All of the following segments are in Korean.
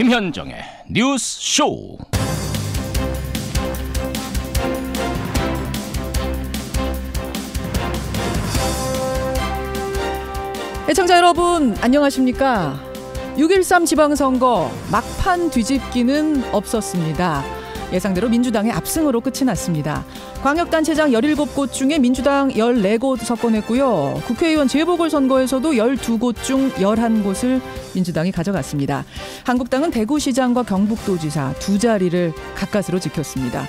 김현정의 뉴스 쇼. 애청자 여러분 안녕하십니까? 6.13 지방선거 막판 뒤집기는 없었습니다. 예상대로 민주당의 압승으로 끝이 났습니다. 광역단체장 17곳 중에 민주당 14곳 석권했고요. 국회의원 재보궐선거에서도 12곳 중 11곳을 민주당이 가져갔습니다. 한국당은 대구시장과 경북도지사 두 자리를 가까스로 지켰습니다.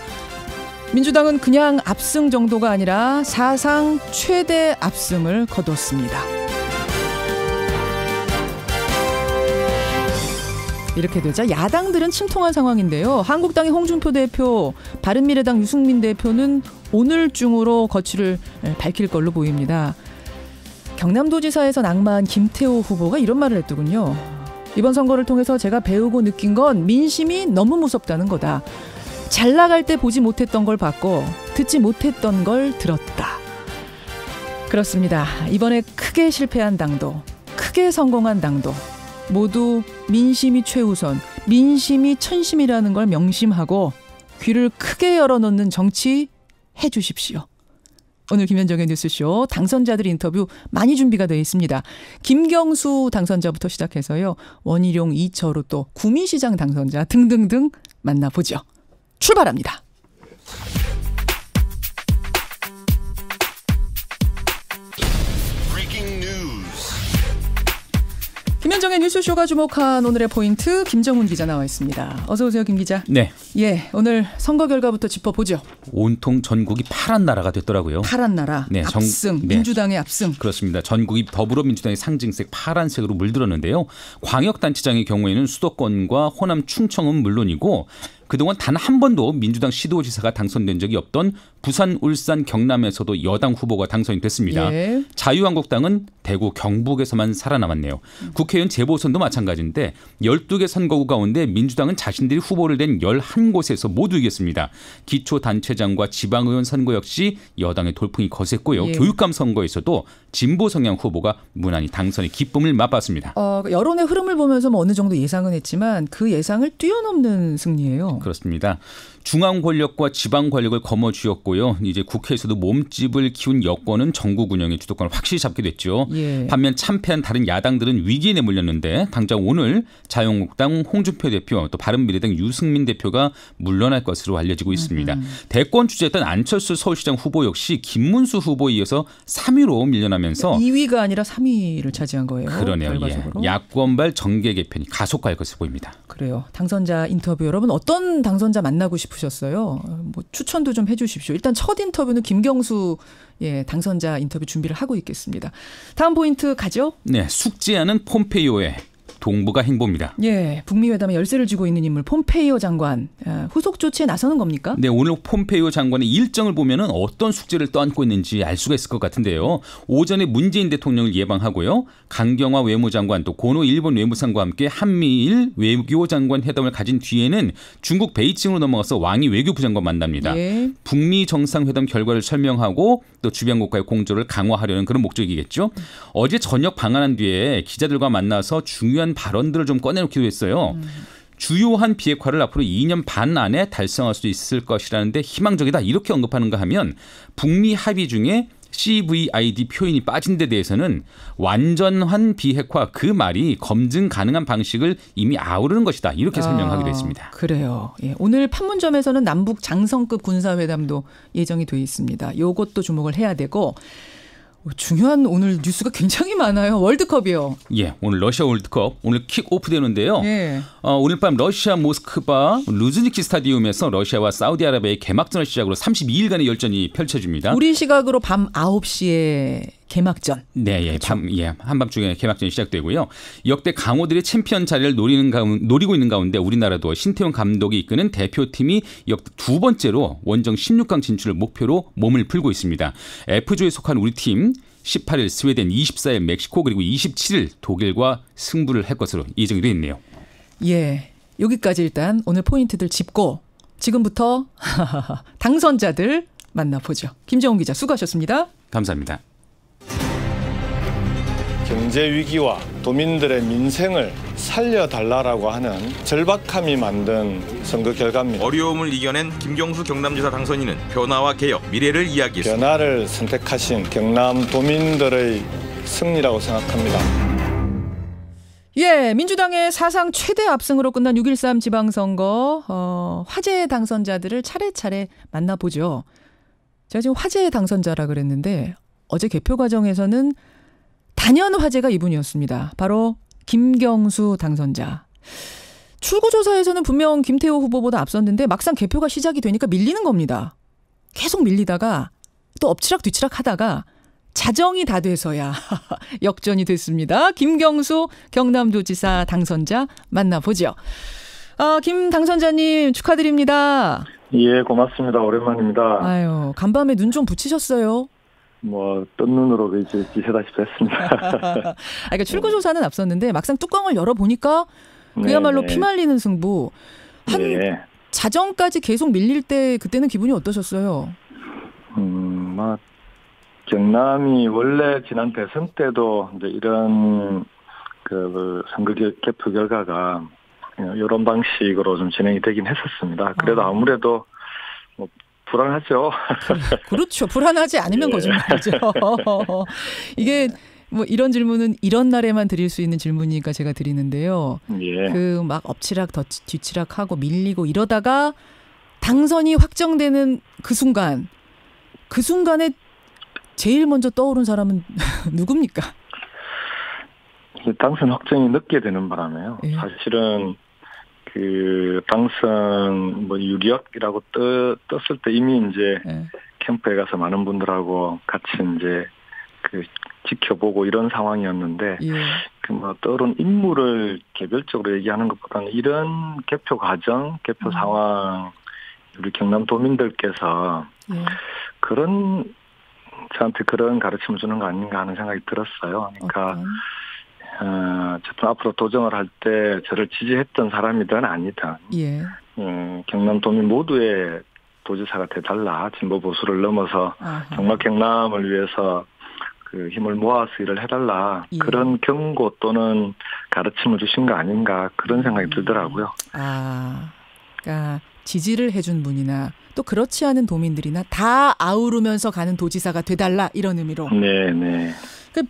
민주당은 그냥 압승 정도가 아니라 사상 최대 압승을 거뒀습니다. 이렇게 되자 야당들은 침통한 상황인데요. 한국당의 홍준표 대표, 바른미래당 유승민 대표는 오늘 중으로 거취를 밝힐 걸로 보입니다. 경남도지사에서 낙마한 김태호 후보가 이런 말을 했더군요. 이번 선거를 통해서 제가 배우고 느낀 건 민심이 너무 무섭다는 거다. 잘 나갈 때 보지 못했던 걸 봤고 듣지 못했던 걸 들었다. 그렇습니다. 이번에 크게 실패한 당도, 크게 성공한 당도 모두 민심이 최우선, 민심이 천심이라는 걸 명심하고 귀를 크게 열어놓는 정치 해주십시오. 오늘 김현정의 뉴스쇼 당선자들 인터뷰 많이 준비가 되어 있습니다. 김경수 당선자부터 시작해서요. 원희룡, 이철우 또 구미시장 당선자 등등등 만나보죠. 출발합니다. 김현정의 뉴스쇼가 주목한 오늘의 포인트 김정훈 기자 나와 있습니다. 어서 오세요, 김 기자. 네. 예, 오늘 선거 결과부터 짚어보죠. 온통 전국이 파란 나라가 됐더라고요. 파란 나라, 네, 압승, 민주당의 압승. 그렇습니다. 전국이 더불어민주당의 상징색 파란색으로 물들었는데요. 광역단체장의 경우에는 수도권과 호남 충청은 물론이고 그동안 단 한 번도 민주당 시도지사가 당선된 적이 없던 부산, 울산, 경남에서도 여당 후보가 당선이 됐습니다. 예. 자유한국당은 대구, 경북에서만 살아남았네요. 국회의원 재보선도 마찬가지인데 12개 선거구 가운데 민주당은 자신들이 후보를 낸 11곳에서 모두 이겼습니다. 기초단체장과 지방의원 선거 역시 여당의 돌풍이 거셌고요. 예. 교육감 선거에서도 진보 성향 후보가 무난히 당선의 기쁨을 맛봤습니다. 여론의 흐름을 보면서 뭐 어느 정도 예상은 했지만 그 예상을 뛰어넘는 승리예요. 그렇습니다. 중앙 권력과 지방 권력을 거머쥐었고요. 이제 국회에서도 몸집을 키운 여권은 전국 운영의 주도권을 확실히 잡게 됐죠. 예. 반면 참패한 다른 야당들은 위기에 내몰렸는데 당장 오늘 자유한국당 홍준표 대표 또 바른미래당 유승민 대표가 물러날 것으로 알려지고 있습니다. 대권 주자였던 안철수 서울시장 후보 역시 김문수 후보에 이어서 3위로 밀려나면서 2위가 아니라 3위를 차지한 거예요. 그러네요. 결과적으로. 예. 야권발 정계 개편이 가속화할 것으로 보입니다. 그래요. 당선자 인터뷰 여러분 어떤 당선자 만나고 싶으셨어요? 뭐 추천도 좀 해주십시오. 일단 첫 인터뷰는 김경수 당선자 인터뷰 준비를 하고 있겠습니다. 다음 포인트 가죠? 네, 숙제하는 폼페이오의 동북아 행보입니다. 예, 북미 회담에 열쇠를 쥐고 있는 인물 폼페이오 장관 후속 조치에 나서는 겁니까? 네, 오늘 폼페이오 장관의 일정을 보면은 어떤 숙제를 떠안고 있는지 알 수가 있을 것 같은데요. 오전에 문재인 대통령을 예방하고요. 강경화 외무장관 또 고노 일본 외무상과 함께 한미일 외교장관 회담을 가진 뒤에는 중국 베이징으로 넘어가서 왕이 외교부 장관 만납니다. 예. 북미 정상회담 결과를 설명하고 또 주변 국가의 공조를 강화하려는 그런 목적이겠죠. 어제 저녁 방한한 뒤에 기자들과 만나서 중요한 발언들을 좀 꺼내놓기도 했어요. 주요한 비핵화를 앞으로 2년 반 안에 달성할 수 있을 것이라는데 희망적이다 이렇게 언급하는가 하면 북미 합의 중에 CVID 표현이 빠진 데 대해서는 완전한 비핵화 그 말이 검증 가능한 방식을 이미 아우르는 것이다 이렇게 설명하기도 했습니다. 그래요. 예, 오늘 판문점에서는 남북 장성급 군사회담도 예정이 돼 있습니다. 이것도 주목을 해야 되고 중요한 오늘 뉴스가 굉장히 많아요. 월드컵이요. 예, 오늘 러시아 월드컵 오늘 킥오프 되는데요. 예. 오늘 밤 러시아 모스크바 루즈니키 스타디움에서 러시아와 사우디아라비아의 개막전을 시작으로 32일간의 열전이 펼쳐집니다. 우리 시각으로 밤 9시에 개막전. 네, 예, 그렇죠. 한밤중에 개막전이 시작되고요. 역대 강호들의 챔피언 자리를 노리고 있는 가운데 우리나라도 신태용 감독이 이끄는 대표팀이 역대 두 번째로 원정 16강 진출을 목표로 몸을 풀고 있습니다. F조에 속한 우리 팀 18일 스웨덴, 24일 멕시코 그리고 27일 독일과 승부를 할 것으로 예정이 되어 있네요. 예, 여기까지 일단 오늘 포인트들 짚고 지금부터 당선자들 만나보죠. 김정훈 기자 수고하셨습니다. 감사합니다. 경제 위기와 도민들의 민생을 살려달라고 하는 절박함이 만든 선거 결과입니다. 어려움을 이겨낸 김경수 경남지사 당선인은 변화와 개혁, 미래를 이야기했습니다. 변화를 선택하신 경남 도민들의 승리라고 생각합니다. 예, 민주당의 사상 최대 압승으로 끝난 6.13 지방선거 화제의 당선자들을 차례차례 만나보죠. 제가 지금 화제의 당선자라 그랬는데 어제 개표 과정에서는 단연 화제가 이분이었습니다. 바로 김경수 당선자. 출구조사에서는 분명 김태호 후보보다 앞섰는데 막상 개표가 시작이 되니까 밀리는 겁니다. 계속 밀리다가 또 엎치락 뒤치락 하다가 자정이 다 돼서야 역전이 됐습니다. 김경수 경남도지사 당선자 만나보죠. 김 당선자님 축하드립니다. 예, 고맙습니다. 오랜만입니다. 아유, 간밤에 눈 좀 붙이셨어요? 뜬 눈으로 이제 지새다시피 했습니다. 그러니까 출구조사는 앞섰는데 막상 뚜껑을 열어보니까 그야말로 피말리는 승부. 한 자정까지 계속 밀릴 때 그때는 기분이 어떠셨어요? 경남이 원래 지난 대선 때도 이제 이런 선거 개표 결과가 이런 방식으로 좀 진행이 되긴 했었습니다. 그래도 아무래도 불안하죠. 그렇죠. 불안하지 않으면 거짓말이죠. 이게 이런 질문은 이런 날에만 드릴 수 있는 질문이니까 제가 드리는데요. 예. 막 엎치락 뒤치락 하고 밀리고 이러다가 당선이 확정되는 그 순간에 제일 먼저 떠오른 사람은 누굽니까? 당선 확정이 늦게 되는 바람에요. 예. 사실은 당선 유력이라고 떴을 때 이미 이제 캠프에 가서 많은 분들하고 같이 이제 지켜보고 이런 상황이었는데 떠오른 인물을 개별적으로 얘기하는 것보다는 이런 개표 과정, 개표 상황 우리 경남 도민들께서 저한테 그런 가르침을 주는 거 아닌가 하는 생각이 들었어요. 그러니까 어쨌든 앞으로 도정을 할 때 저를 지지했던 사람이든 아니든 경남 도민 모두의 도지사가 돼달라. 진보 보수를 넘어서 정말 경남을 위해서 힘을 모아서 일을 해달라. 그런 경고 또는 가르침을 주신 거 아닌가 그런 생각이 들더라고요. 그러니까 지지를 해준 분이나 또 그렇지 않은 도민들이나 다 아우르면서 가는 도지사가 돼달라 이런 의미로. 네.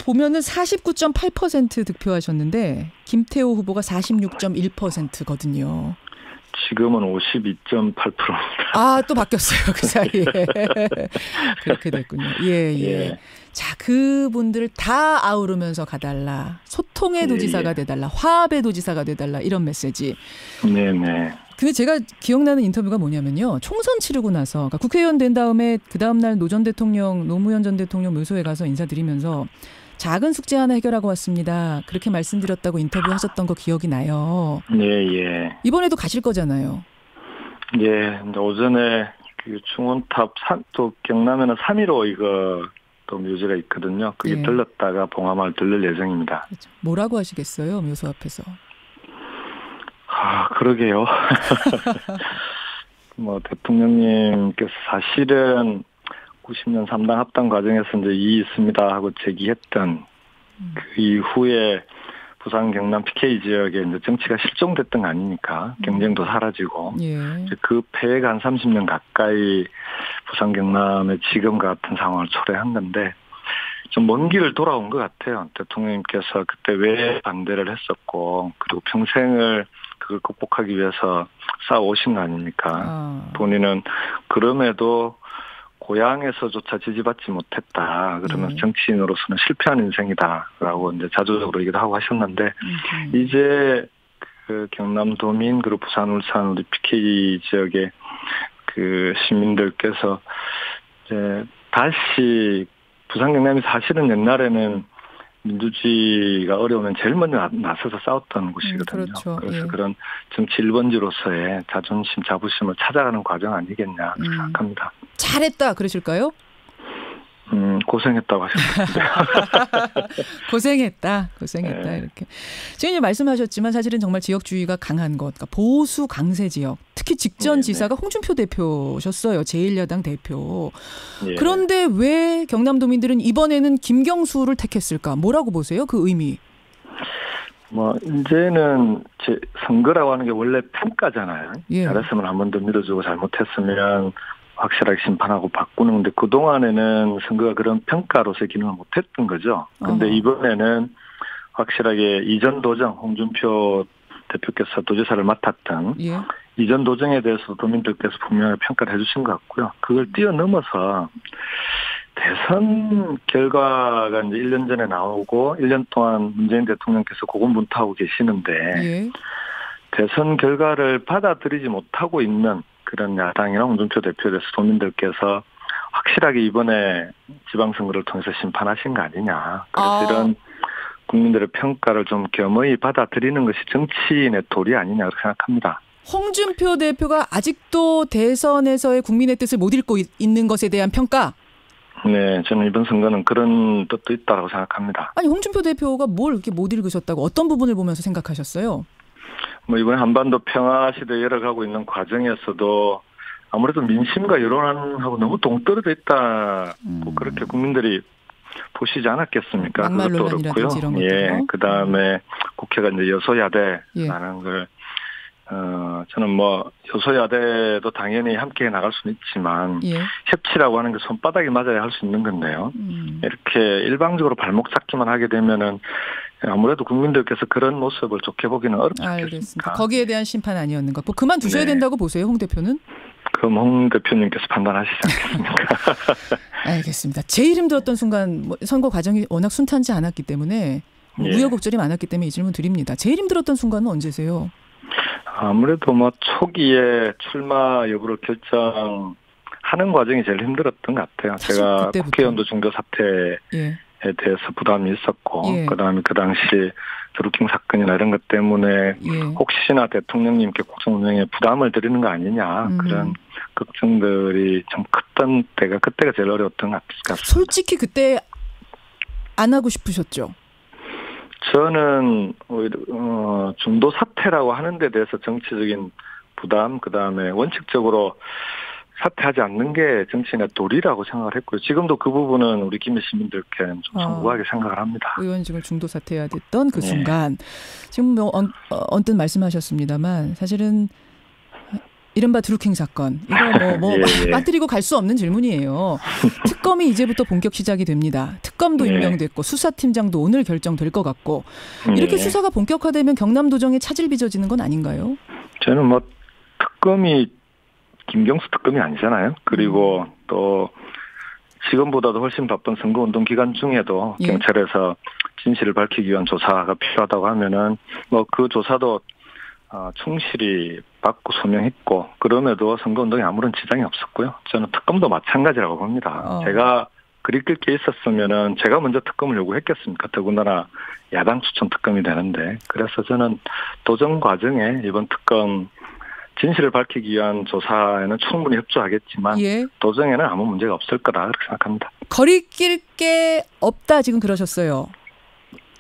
보면은 49.8% 득표하셨는데 김태호 후보가 46.1%거든요. 지금은 52.8%입니다. 또 바뀌었어요. 그 사이에. 그렇게 됐군요. 예. 자, 그분들 다 아우르면서 가달라. 소통의 도지사가 돼달라. 화합의 도지사가 돼달라. 이런 메시지. 네네. 근데 제가 기억나는 인터뷰가 뭐냐면요. 총선 치르고 나서 그러니까 국회의원 된 다음에 그 다음날 노무현 전 대통령 묘소에 가서 인사드리면서 작은 숙제 하나 해결하고 왔습니다. 그렇게 말씀드렸다고 인터뷰하셨던 거 기억이 나요. 예. 이번에도 가실 거잖아요. 예. 오전에 충원탑 또 경남에는 3.15 또 묘지가 있거든요. 그게 들렀다가 봉화마을 들를 예정입니다. 그렇죠. 뭐라고 하시겠어요? 묘소 앞에서. 그러게요. 대통령님께서 사실은 90년 3당 합당 과정에서 이제 이의 있습니다 하고 제기했던 그 이후에 부산 경남 PK 지역에 이제 정치가 실종됐던 거 아닙니까? 경쟁도 사라지고. 이제 그 폐해가 한 30년 가까이 부산 경남의 지금과 같은 상황을 초래한 건데 좀 먼 길을 돌아온 것 같아요. 대통령님께서 그때 왜 반대를 했었고 그리고 평생을 그걸 극복하기 위해서 싸워오신 거 아닙니까? 본인은 그럼에도 고향에서조차 지지받지 못했다. 그러면 정치인으로서는 실패한 인생이다라고 이제 자조적으로 얘기도 하고 하셨는데 이제 경남도민 그리고 부산, 울산 우리 PK 지역의 시민들께서 이제 다시 부산 경남이 사실은 옛날에는 민주주의가 어려우면 제일 먼저 나서서 싸웠던 곳이거든요. 그렇죠. 그래서 그런 정치 1번지로서의 자존심, 자부심을 찾아가는 과정 아니겠냐 생각합니다. 잘했다 그러실까요? 고생했다고 하셨는데. 고생했다 네. 이렇게. 지금 이제 말씀하셨지만 사실은 정말 지역주의가 강한 것, 그러니까 보수 강세 지역. 특히 직전 네네. 지사가 홍준표 대표셨어요. 제1야당 대표. 예. 그런데 왜 경남도민들은 이번에는 김경수를 택했을까? 뭐라고 보세요? 그 의미. 뭐 이제는 제 선거라고 하는 게 원래 평가잖아요. 예. 잘했으면 한 번 더 믿어주고 잘못했으면 확실하게 심판하고 바꾸는데 그동안에는 선거가 그런 평가로서의 기능을 못했던 거죠. 그런데 이번에는 확실하게 이전 도정, 홍준표 대표께서 도지사를 맡았던 예. 이전 도정에 대해서 도민들께서 분명히 평가를 해주신 것 같고요. 그걸 뛰어넘어서 대선 결과가 이제 1년 전에 나오고 1년 동안 문재인 대통령께서 고군분투하고 계시는데 예. 대선 결과를 받아들이지 못하고 있는 그런 야당이나 홍준표 대표에 대해서 도민들께서 확실하게 이번에 지방선거를 통해서 심판하신 거 아니냐. 그래서 이런 국민들의 평가를 좀 겸허히 받아들이는 것이 정치인의 도리 아니냐 그렇게 생각합니다. 홍준표 대표가 아직도 대선에서의 국민의 뜻을 못 읽고 있는 것에 대한 평가? 네, 저는 이번 선거는 그런 뜻도 있다고 생각합니다. 아니 홍준표 대표가 뭘 이렇게 못 읽으셨다고 어떤 부분을 보면서 생각하셨어요? 뭐 이번에 한반도 평화 시대에 열어가고 있는 과정에서도 아무래도 민심과 여론하고 너무 동떨어져 있다고 그렇게 국민들이 보시지 않았겠습니까? 막말 그것도 논란이라든지 이런 그렇고요. 것들요. 예, 그다음에 국회가 이제 여소야대라는 예. 걸 저는 뭐 여소야대도 당연히 함께 나갈 수는 있지만 예. 협치라고 하는 게 손바닥에 맞아야 할 수 있는 건데요. 이렇게 일방적으로 발목 잡기만 하게 되면은 아무래도 국민들께서 그런 모습을 좋게 보기는 어렵지 않겠습니까? 알겠습니다. 거기에 대한 심판 아니었는가? 뭐 그만두셔야 네. 된다고 보세요, 홍 대표는? 그럼 홍 대표님께서 판단하시지 않겠습니까? 알겠습니다. 제일 힘들었던 순간 뭐 선거 과정이 워낙 순탄치 않았기 때문에 예. 우여곡절이 많았기 때문에 이 질문 드립니다. 제일 힘들었던 순간은 언제세요? 아무래도 뭐 초기에 출마 여부를 결정하는 과정이 제일 힘들었던 것 같아요. 제가 그때부터. 국회의원도 중도 사퇴에 예. 대해서 부담이 있었고 예. 그다음에 그 당시 드루킹 사건이나 이런 것 때문에 예. 혹시나 대통령님께 국정 운영에 부담을 드리는 거 아니냐 그런 걱정들이 좀 컸던 그때가 제일 어려웠던 것 같습니다. 솔직히 그때 안 하고 싶으셨죠? 저는 오히려 중도 사퇴라고 하는 데 대해서 정치적인 부담 그다음에 원칙적으로 사퇴하지 않는 게 정치인의 도리라고 생각을 했고요. 지금도 그 부분은 우리 김해 시민들께는 좀 송구하게 생각을 합니다. 의원직을 중도 사퇴해야 됐던 그 네. 순간 지금 뭐 언뜻 말씀하셨습니다만 사실은 이른바 드루킹 사건 이거 뭐 예. 빠뜨리고 갈 수 없는 질문이에요. 특검이 이제부터 본격 시작이 됩니다. 특검도 예. 임명됐고 수사팀장도 오늘 결정될 것 같고 이렇게 수사가 본격화되면 경남도정에 차질 빚어지는 건 아닌가요? 저는 뭐 특검이 김경수 특검이 아니잖아요. 그리고 또 지금보다도 훨씬 바쁜 선거운동 기간 중에도 예. 경찰에서 진실을 밝히기 위한 조사가 필요하다고 하면은 뭐 그 조사도 충실히 받고 소명했고 그럼에도 선거운동에 아무런 지장이 없었고요. 저는 특검도 마찬가지라고 봅니다. 제가 그리 끌 게 있었으면은 제가 먼저 특검을 요구했겠습니까? 더군다나 야당 추천 특검이 되는데 그래서 저는 도정 과정에 이번 특검 진실을 밝히기 위한 조사에는 충분히 협조하겠지만 예. 도정에는 아무 문제가 없을 거다 그렇게 생각합니다. 거리낄 게 없다 지금 그러셨어요.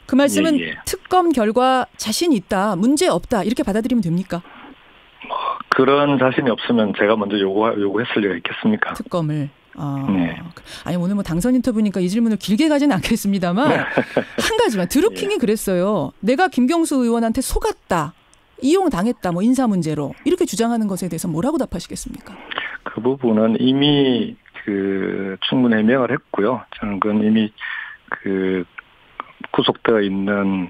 그 말씀은 예. 특검 결과 자신 있다, 문제 없다 이렇게 받아들이면 됩니까? 그런 자신이 없으면 제가 먼저 요구했을 리가 있겠습니까? 특검을. 네. 아니 오늘 뭐 당선 인터뷰니까 이 질문을 길게 가지는 않겠습니다만 한 가지만 드루킹이 그랬어요. 내가 김경수 의원한테 속았다. 이용당했다. 뭐 인사 문제로. 이렇게 주장하는 것에 대해서 뭐라고 답하시겠습니까? 그 부분은 이미 충분히 해명을 했고요. 저는 그건 이미 구속되어 있는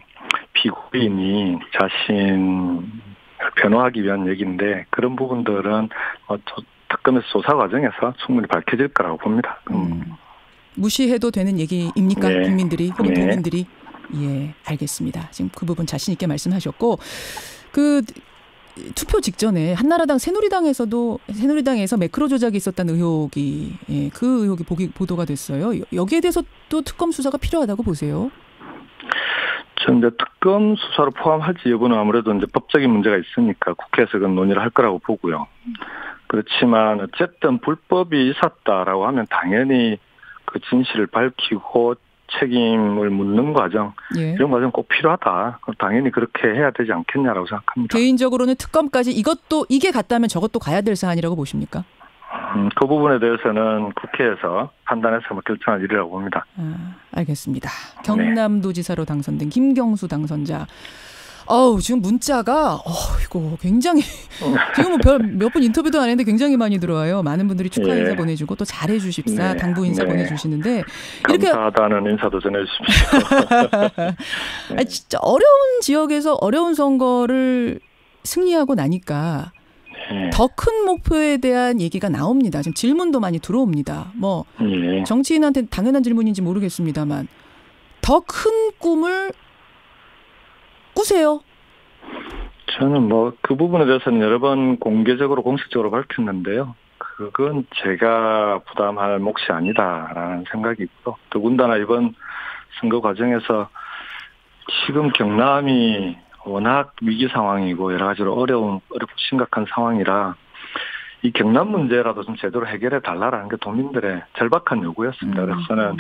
피고인이 자신을 변호하기 위한 얘기인데 그런 부분들은 특검의 조사 과정에서 충분히 밝혀질 거라고 봅니다. 무시해도 되는 얘기입니까? 네. 국민들이 혹은 네. 도민들이. 예, 알겠습니다. 지금 그 부분 자신 있게 말씀하셨고 그 투표 직전에 한나라당 새누리당에서 매크로 조작이 있었다는 의혹이 그 의혹이 보도가 됐어요. 여기에 대해서 또 특검 수사가 필요하다고 보세요? 저는 특검 수사로 포함할지 여부는 아무래도 이제 법적인 문제가 있으니까 국회에서 그건 논의를 할 거라고 보고요. 그렇지만 어쨌든 불법이 있었다라고 하면 당연히 그 진실을 밝히고 책임을 묻는 과정, 예. 이런 과정 꼭 필요하다. 당연히 그렇게 해야 되지 않겠냐라고 생각합니다. 개인적으로는 특검까지 이게 갔다면 저것도 가야 될 사안이라고 보십니까? 그 부분에 대해서는 국회에서 판단해서 결정할 일이라고 봅니다. 알겠습니다. 경남도지사로 당선된 김경수 당선자. 지금 문자가 이거 굉장히 지금 몇 분 인터뷰도 안 했는데 굉장히 많이 들어와요. 많은 분들이 축하 인사 보내주고 또 잘해 주십사 당부 인사 보내주시는데 이렇게 감사하다는 인사도 전해주십시오. 진짜 어려운 지역에서 어려운 선거를 승리하고 나니까 더 큰 목표에 대한 얘기가 나옵니다. 지금 질문도 많이 들어옵니다. 정치인한테 당연한 질문인지 모르겠습니다만 더 큰 꿈을 꾸세요? 저는 그 부분에 대해서는 여러 번 공개적으로 공식적으로 밝혔는데요. 그건 제가 부담할 몫이 아니다라는 생각이 있고, 더군다나 이번 선거 과정에서 지금 경남이 워낙 위기 상황이고 여러 가지로 어렵고 심각한 상황이라 이 경남 문제라도 좀 제대로 해결해 달라라는 게 도민들의 절박한 요구였습니다. 그래서 저는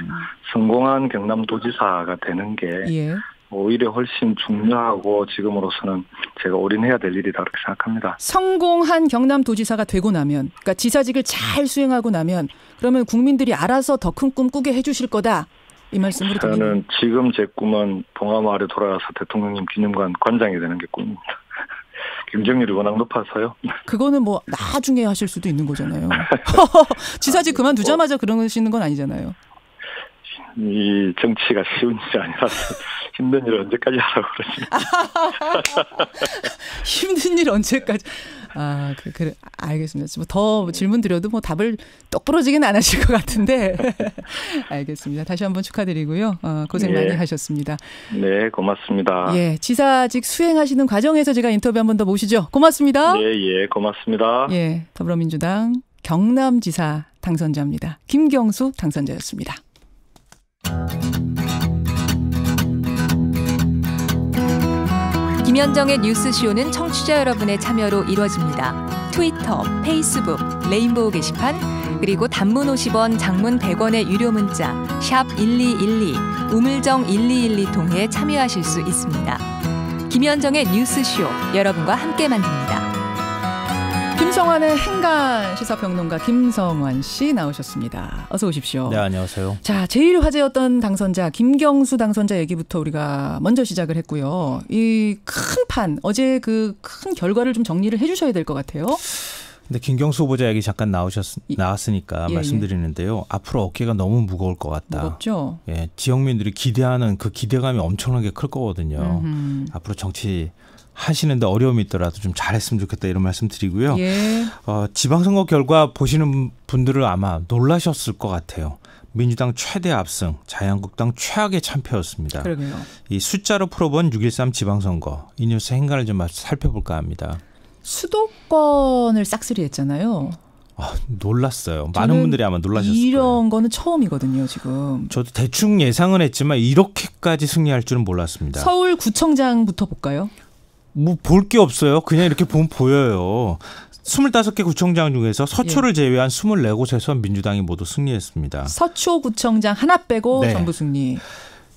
성공한 경남도지사가 되는 게 오히려 훨씬 중요하고 지금으로서는 제가 올인해야 될 일이다 그렇게 생각합니다. 성공한 경남도지사가 되고 나면, 그러니까 지사직을 잘 수행하고 나면 그러면 국민들이 알아서 더 큰 꿈 꾸게 해주실 거다. 이 말씀으로 드립니다. 저는 지금 제 꿈은 봉화마을에 돌아가서 대통령님 기념관 관장이 되는 게 꿈입니다. 경쟁률이 워낙 높아서요. 그거는 나중에 하실 수도 있는 거잖아요. 지사직 그만두자마자 그러시는 건 아니잖아요. 이 정치가 쉬운 일이 아니라서 힘든 일을 언제까지 하라고 그러십니까? 힘든 일 언제까지? 그래, 알겠습니다. 더 질문 드려도 답을 똑부러지게는 안 하실 것 같은데. 알겠습니다. 다시 한번 축하드리고요. 고생 많이 하셨습니다. 네, 고맙습니다. 예, 지사직 수행하시는 과정에서 제가 인터뷰 한 번 더 모시죠. 고맙습니다. 예, 고맙습니다. 예, 더불어민주당 경남지사 당선자입니다. 김경수 당선자였습니다. 김현정의 뉴스쇼는 청취자 여러분의 참여로 이루어집니다. 트위터, 페이스북, 레인보우 게시판, 그리고 단문 50원, 장문 100원의 유료 문자 샵 1212, 우물정 1212 통해 참여하실 수 있습니다. 김현정의 뉴스쇼, 여러분과 함께 만듭니다. 김성환의 행간 시사평론가 김성환 씨 나오셨습니다. 어서 오십시오. 네, 안녕하세요. 자, 제일 화제였던 당선자 김경수 당선자 얘기부터 우리가 먼저 시작을 했고요. 이 큰 판, 어제 그 큰 결과를 좀 정리를 해 주셔야 될 것 같아요. 근데 김경수 후보자 얘기 잠깐 나왔으니까 말씀드리는데요. 앞으로 어깨가 너무 무거울 것 같다. 무겁죠. 예, 지역민들이 기대하는 그 기대감이 엄청나게 클 거거든요. 앞으로 정치 하시는데 어려움이 있더라도 좀 잘했으면 좋겠다 이런 말씀 드리고요. 지방선거 결과 보시는 분들은 아마 놀라셨을 것 같아요. 민주당 최대 압승, 자유한국당 최악의 참패였습니다. 그러게요. 이 숫자로 풀어본 6.13 지방선거, 이 뉴스 행간을 좀 살펴볼까 합니다. 수도권을 싹쓸이했잖아요. 놀랐어요. 많은 분들이 아마 놀라셨을 거예요. 이런 거는 처음이거든요, 지금. 저도 대충 예상은 했지만 이렇게까지 승리할 줄은 몰랐습니다. 서울구청장부터 볼까요? 볼 게 없어요. 그냥 이렇게 보면 보여요. 25개 구청장 중에서 서초를 제외한 24곳에서 민주당이 모두 승리했습니다. 서초구청장 하나 빼고 전부 승리.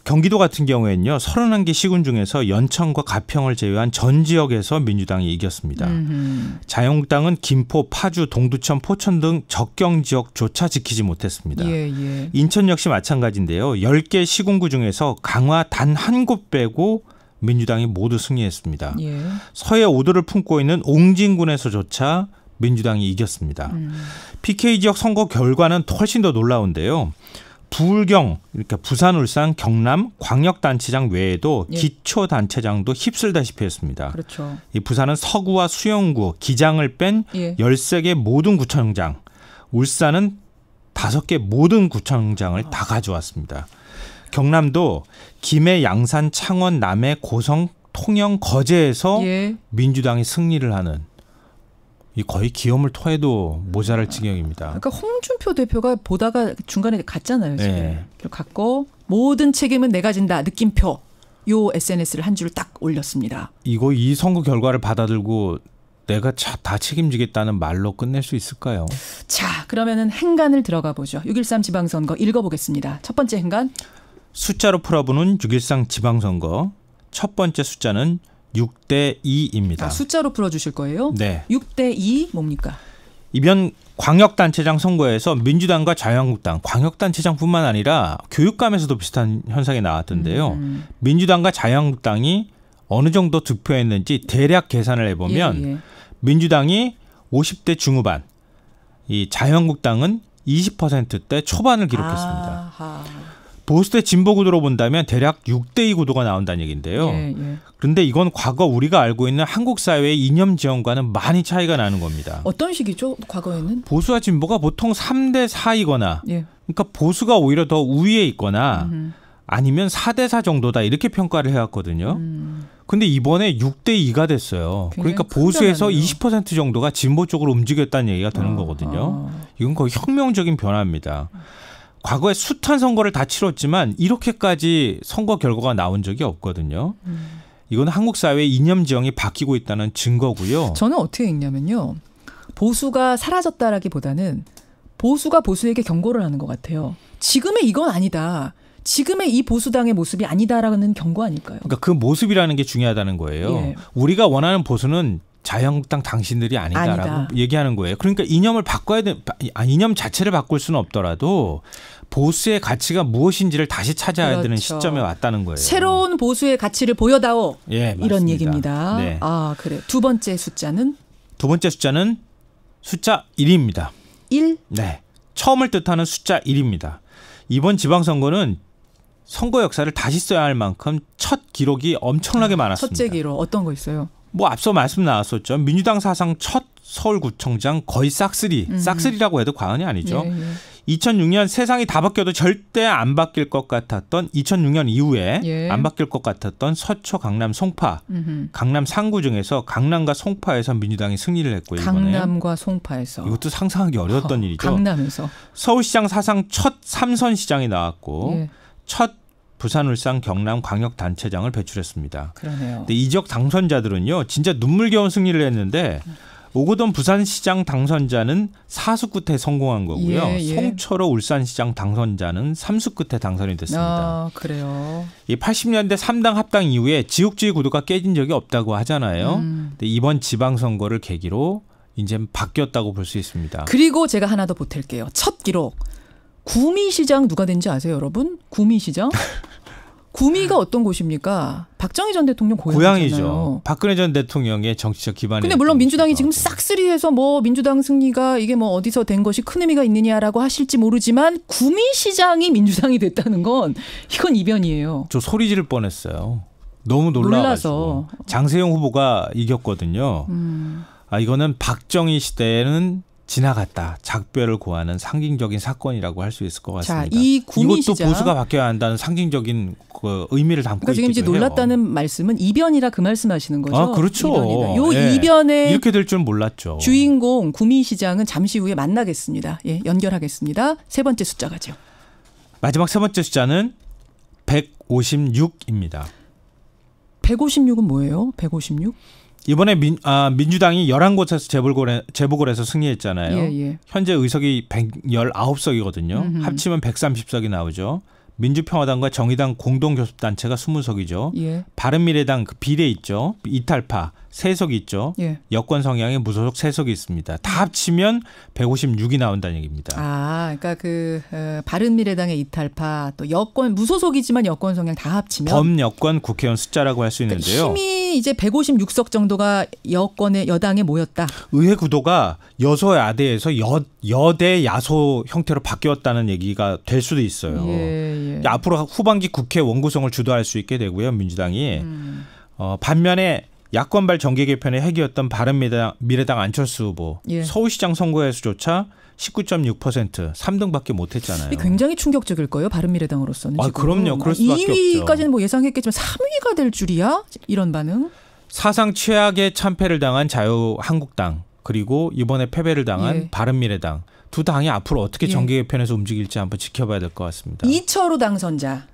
경기도 같은 경우에는요. 31개 시군 중에서 연천과 가평을 제외한 전 지역에서 민주당이 이겼습니다. 자유한국당은 김포, 파주, 동두천, 포천 등 적경 지역조차 지키지 못했습니다. 인천 역시 마찬가지인데요. 10개 시군구 중에서 강화 단 한 곳 빼고 민주당이 모두 승리했습니다. 서해 5도를 품고 있는 옹진군에서조차 민주당이 이겼습니다. PK 지역 선거 결과는 훨씬 더 놀라운데요. 부울경, 이렇게 부산, 울산, 경남 광역단체장 외에도 기초단체장도 휩쓸다시피 했습니다. 그렇죠. 이 부산은 서구와 수영구, 기장을 뺀 13개 모든 구청장, 울산은 5개 모든 구청장을 다 가져왔습니다. 경남도 김해, 양산, 창원, 남해, 고성, 통영, 거제에서 민주당이 승리를 하는 거의 기염을 토해도 모자랄 지경입니다. 그러니까 홍준표 대표가 보다가 중간에 갔잖아요. 지금. 갔고 모든 책임은 내가 진다. 느낌표. 요 SNS를 한 줄 딱 올렸습니다. 이 선거 결과를 받아들고 내가 다 책임지겠다는 말로 끝낼 수 있을까요? 자, 그러면은 행간을 들어가 보죠. 6.13 지방선거 읽어보겠습니다. 첫 번째 행간. 숫자로 풀어보는 6.13 지방선거. 첫 번째 숫자는 6대 2입니다. 숫자로 풀어주실 거예요? 네. 6대 2 뭡니까? 이번 광역단체장 선거에서 민주당과 자유한국당, 광역단체장뿐만 아니라 교육감에서도 비슷한 현상이 나왔던데요. 민주당과 자유한국당이 어느 정도 득표했는지 대략 계산을 해보면 민주당이 50대 중후반, 이 자유한국당은 20%대 초반을 기록했습니다. 보수 대 진보 구도로 본다면 대략 6대2 구도가 나온다는 얘기인데요. 그런데 이건 과거 우리가 알고 있는 한국 사회의 이념 지형과는 많이 차이가 나는 겁니다. 어떤 식이죠? 과거에는? 보수와 진보가 보통 3대 4이거나 그러니까 보수가 오히려 더 우위에 있거나 아니면 4대 4 정도다 이렇게 평가를 해왔거든요. 근데 이번에 6대 2가 됐어요. 그러니까 보수에서 20% 정도가 진보 쪽으로 움직였다는 얘기가 되는 거거든요. 이건 거의 혁명적인 변화입니다. 과거에 숱한 선거를 다 치렀지만 이렇게까지 선거 결과가 나온 적이 없거든요. 이건 한국 사회의 이념 지형이 바뀌고 있다는 증거고요. 저는 어떻게 읽냐면요. 보수가 사라졌다라기보다는 보수가 보수에게 경고를 하는 것 같아요. 지금의 이건 아니다. 지금의 이 보수당의 모습이 아니다라는 경고 아닐까요? 그러니까 그 모습이라는 게 중요하다는 거예요. 우리가 원하는 보수는 자유한국당 당신들이 아니다라고 얘기하는 거예요. 그러니까 이념을 바꿔야 이념 자체를 바꿀 수는 없더라도 보수의 가치가 무엇인지를 다시 찾아야 되는 시점에 왔다는 거예요. 새로운 보수의 가치를 보여다오. 이런 얘기입니다. 네. 아, 그래. 두 번째 숫자는? 두 번째 숫자는 숫자 1입니다. 1? 네. 처음을 뜻하는 숫자 1입니다. 이번 지방선거는 선거 역사를 다시 써야 할 만큼 첫 기록이 엄청나게 많았습니다. 첫째 기록 어떤 거 있어요? 뭐 앞서 말씀 나왔었죠. 민주당 사상 첫 서울구청장 거의 싹쓸이. 싹쓸이라고 해도 과언이 아니죠. 2006년 세상이 다 바뀌어도 절대 안 바뀔 것 같았던 2006년 이후에 안 바뀔 것 같았던 서초, 강남, 송파, 강남 상구 중에서 강남과 송파에서 민주당이 승리를 했고 이번에. 강남과 송파에서. 이것도 상상하기 어려웠던 일이죠. 강남에서. 서울시장 사상 첫 삼선시장이 나왔고 첫 부산, 울산, 경남 광역단체장을 배출했습니다. 그러네요. 근데 이 지역 당선자들은요. 진짜 눈물겨운 승리를 했는데 오거돈 부산시장 당선자는 4수 끝에 성공한 거고요. 송철호 울산시장 당선자는 3수 끝에 당선이 됐습니다. 그래요. 이 80년대 3당 합당 이후에 지역주의 구도가 깨진 적이 없다고 하잖아요. 근데 이번 지방선거를 계기로 이제 바뀌었다고 볼 수 있습니다. 그리고 제가 하나 더 보탤게요. 첫 기록. 구미시장 누가 된지 아세요, 여러분? 구미시장? 구미가 어떤 곳입니까? 박정희 전 대통령 고향이죠. 박근혜 전 대통령의 정치적 기반이. 근데 물론 민주당이 지금 싹쓸이해서 뭐 민주당 승리가 이게 뭐 어디서 된 것이 큰 의미가 있느냐라고 하실지 모르지만 구미시장이 민주당이 됐다는 건 이건 이변이에요. 저 소리 지를 뻔했어요. 너무 놀라서. 장세용 후보가 이겼거든요. 이거는 박정희 시대에는 지나갔다. 작별을 고하는 상징적인 사건이라고 할 수 있을 것 같습니다. 자, 이 구미시장. 이것도 보수가 바뀌어야 한다는 상징적인 그 의미를 담고 그러니까 지금 이제 있기도 놀랐다는 해요. 말씀은 이변이라 그 말씀하시는 거죠? 그렇죠. 이변이다. 요 이변의 이렇게 될 줄 몰랐죠. 주인공 구미시장은 잠시 후에 만나겠습니다. 연결하겠습니다. 세 번째 숫자 가죠. 마지막 세 번째 숫자는 156입니다. 156은 뭐예요? 156? 이번에 민주당이 11곳에서 재보궐 해서 승리했잖아요. 현재 의석이 119석이거든요. 합치면 130석이 나오죠. 민주평화당과 정의당 공동교섭단체가 20석이죠. 바른미래당 그 비례 있죠. 이탈파 3석이 있죠. 여권 성향의 무소속 3석이 있습니다. 다 합치면 156이 나온다는 얘기입니다. 그러니까 그 바른미래당의 이탈파 또 여권 무소속이지만 여권 성향 다 합치면 범여권 국회의원 숫자라고 할 수 있는데요. 힘이 이제 156석 정도가 여당에 모였다. 의회 구도가 여소야대에서 여대 야소 형태로 바뀌었다는 얘기가 될 수도 있어요. 앞으로 후반기 국회 원구성을 주도할 수 있게 되고요. 민주당이. 반면에 야권발 정계 개편의 핵이었던 바른미래당 안철수 후보 서울시장 선거에서조차 19.6% 3등밖에 못했잖아요. 굉장히 충격적일 거예요. 바른미래당으로서는. 그럼요. 그럴 수밖에 2위까지는 뭐 예상했겠지만 3위가 될 줄이야? 이런 반응? 사상 최악의 참패를 당한 자유한국당 그리고 이번에 패배를 당한 바른미래당 두 당이 앞으로 어떻게 정계 개편에서 움직일지 한번 지켜봐야 될 것 같습니다. 이철호 당선자.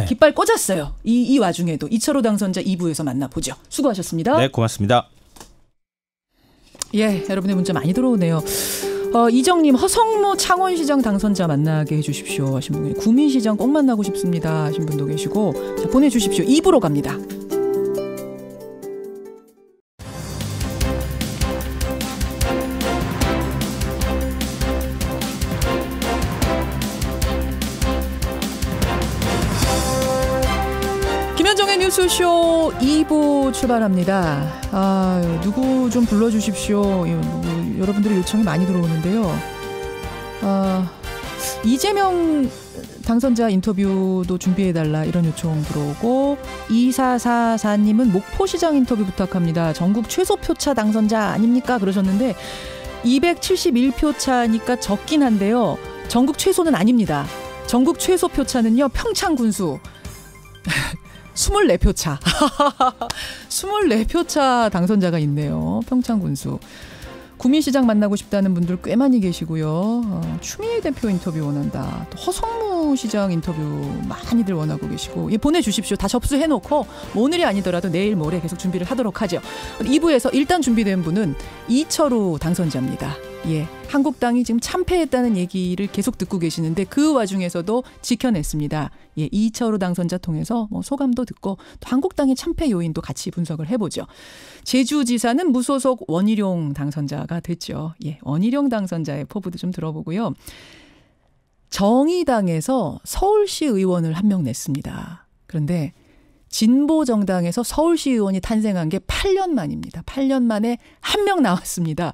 깃발 꽂았어요. 이 와중에도 이철호 당선자 2부에서 만나보죠. 수고하셨습니다. 네, 고맙습니다. 예, 여러분의 문자 많이 들어오네요. 이정님, 허성모 창원시장 당선자 만나게 해주십시오 하신 분이, 구민시장 꼭 만나고 싶습니다 하신 분도 계시고, 자, 보내주십시오. 2부로 갑니다. 김현정의 뉴스쇼 2부 출발합니다. 누구 좀 불러주십시오. 여러분들의 요청이 많이 들어오는데요. 이재명 당선자 인터뷰도 준비해달라 이런 요청 들어오고, 2444님은 목포시장 인터뷰 부탁합니다. 전국 최소 표차 당선자 아닙니까? 그러셨는데 271표 차니까 적긴 한데요. 전국 최소는 아닙니다. 전국 최소 표차는요, 평창군수 24표 차. 24표 차 당선자가 있네요. 평창군수. 구민시장 만나고 싶다는 분들 꽤 많이 계시고요. 추미애 대표 인터뷰 원한다. 또 허성무 시장 인터뷰 많이들 원하고 계시고, 예, 보내주십시오. 다 접수해놓고 오늘이 아니더라도 내일 모레 계속 준비를 하도록 하죠. 2부에서 일단 준비된 분은 이철우 당선자입니다. 예, 한국당이 지금 참패했다는 얘기를 계속 듣고 계시는데 그 와중에서도 지켜냈습니다. 예, 이철우 당선자 통해서 소감도 듣고 또 한국당의 참패 요인도 같이 분석을 해보죠. 제주지사는 무소속 원희룡 당선자가 됐죠. 예, 원희룡 당선자의 포부도 좀 들어보고요. 정의당에서 서울시 의원을 한 명 냈습니다. 그런데 진보정당에서 서울시 의원이 탄생한 게 8년 만입니다. 8년 만에 한 명 나왔습니다.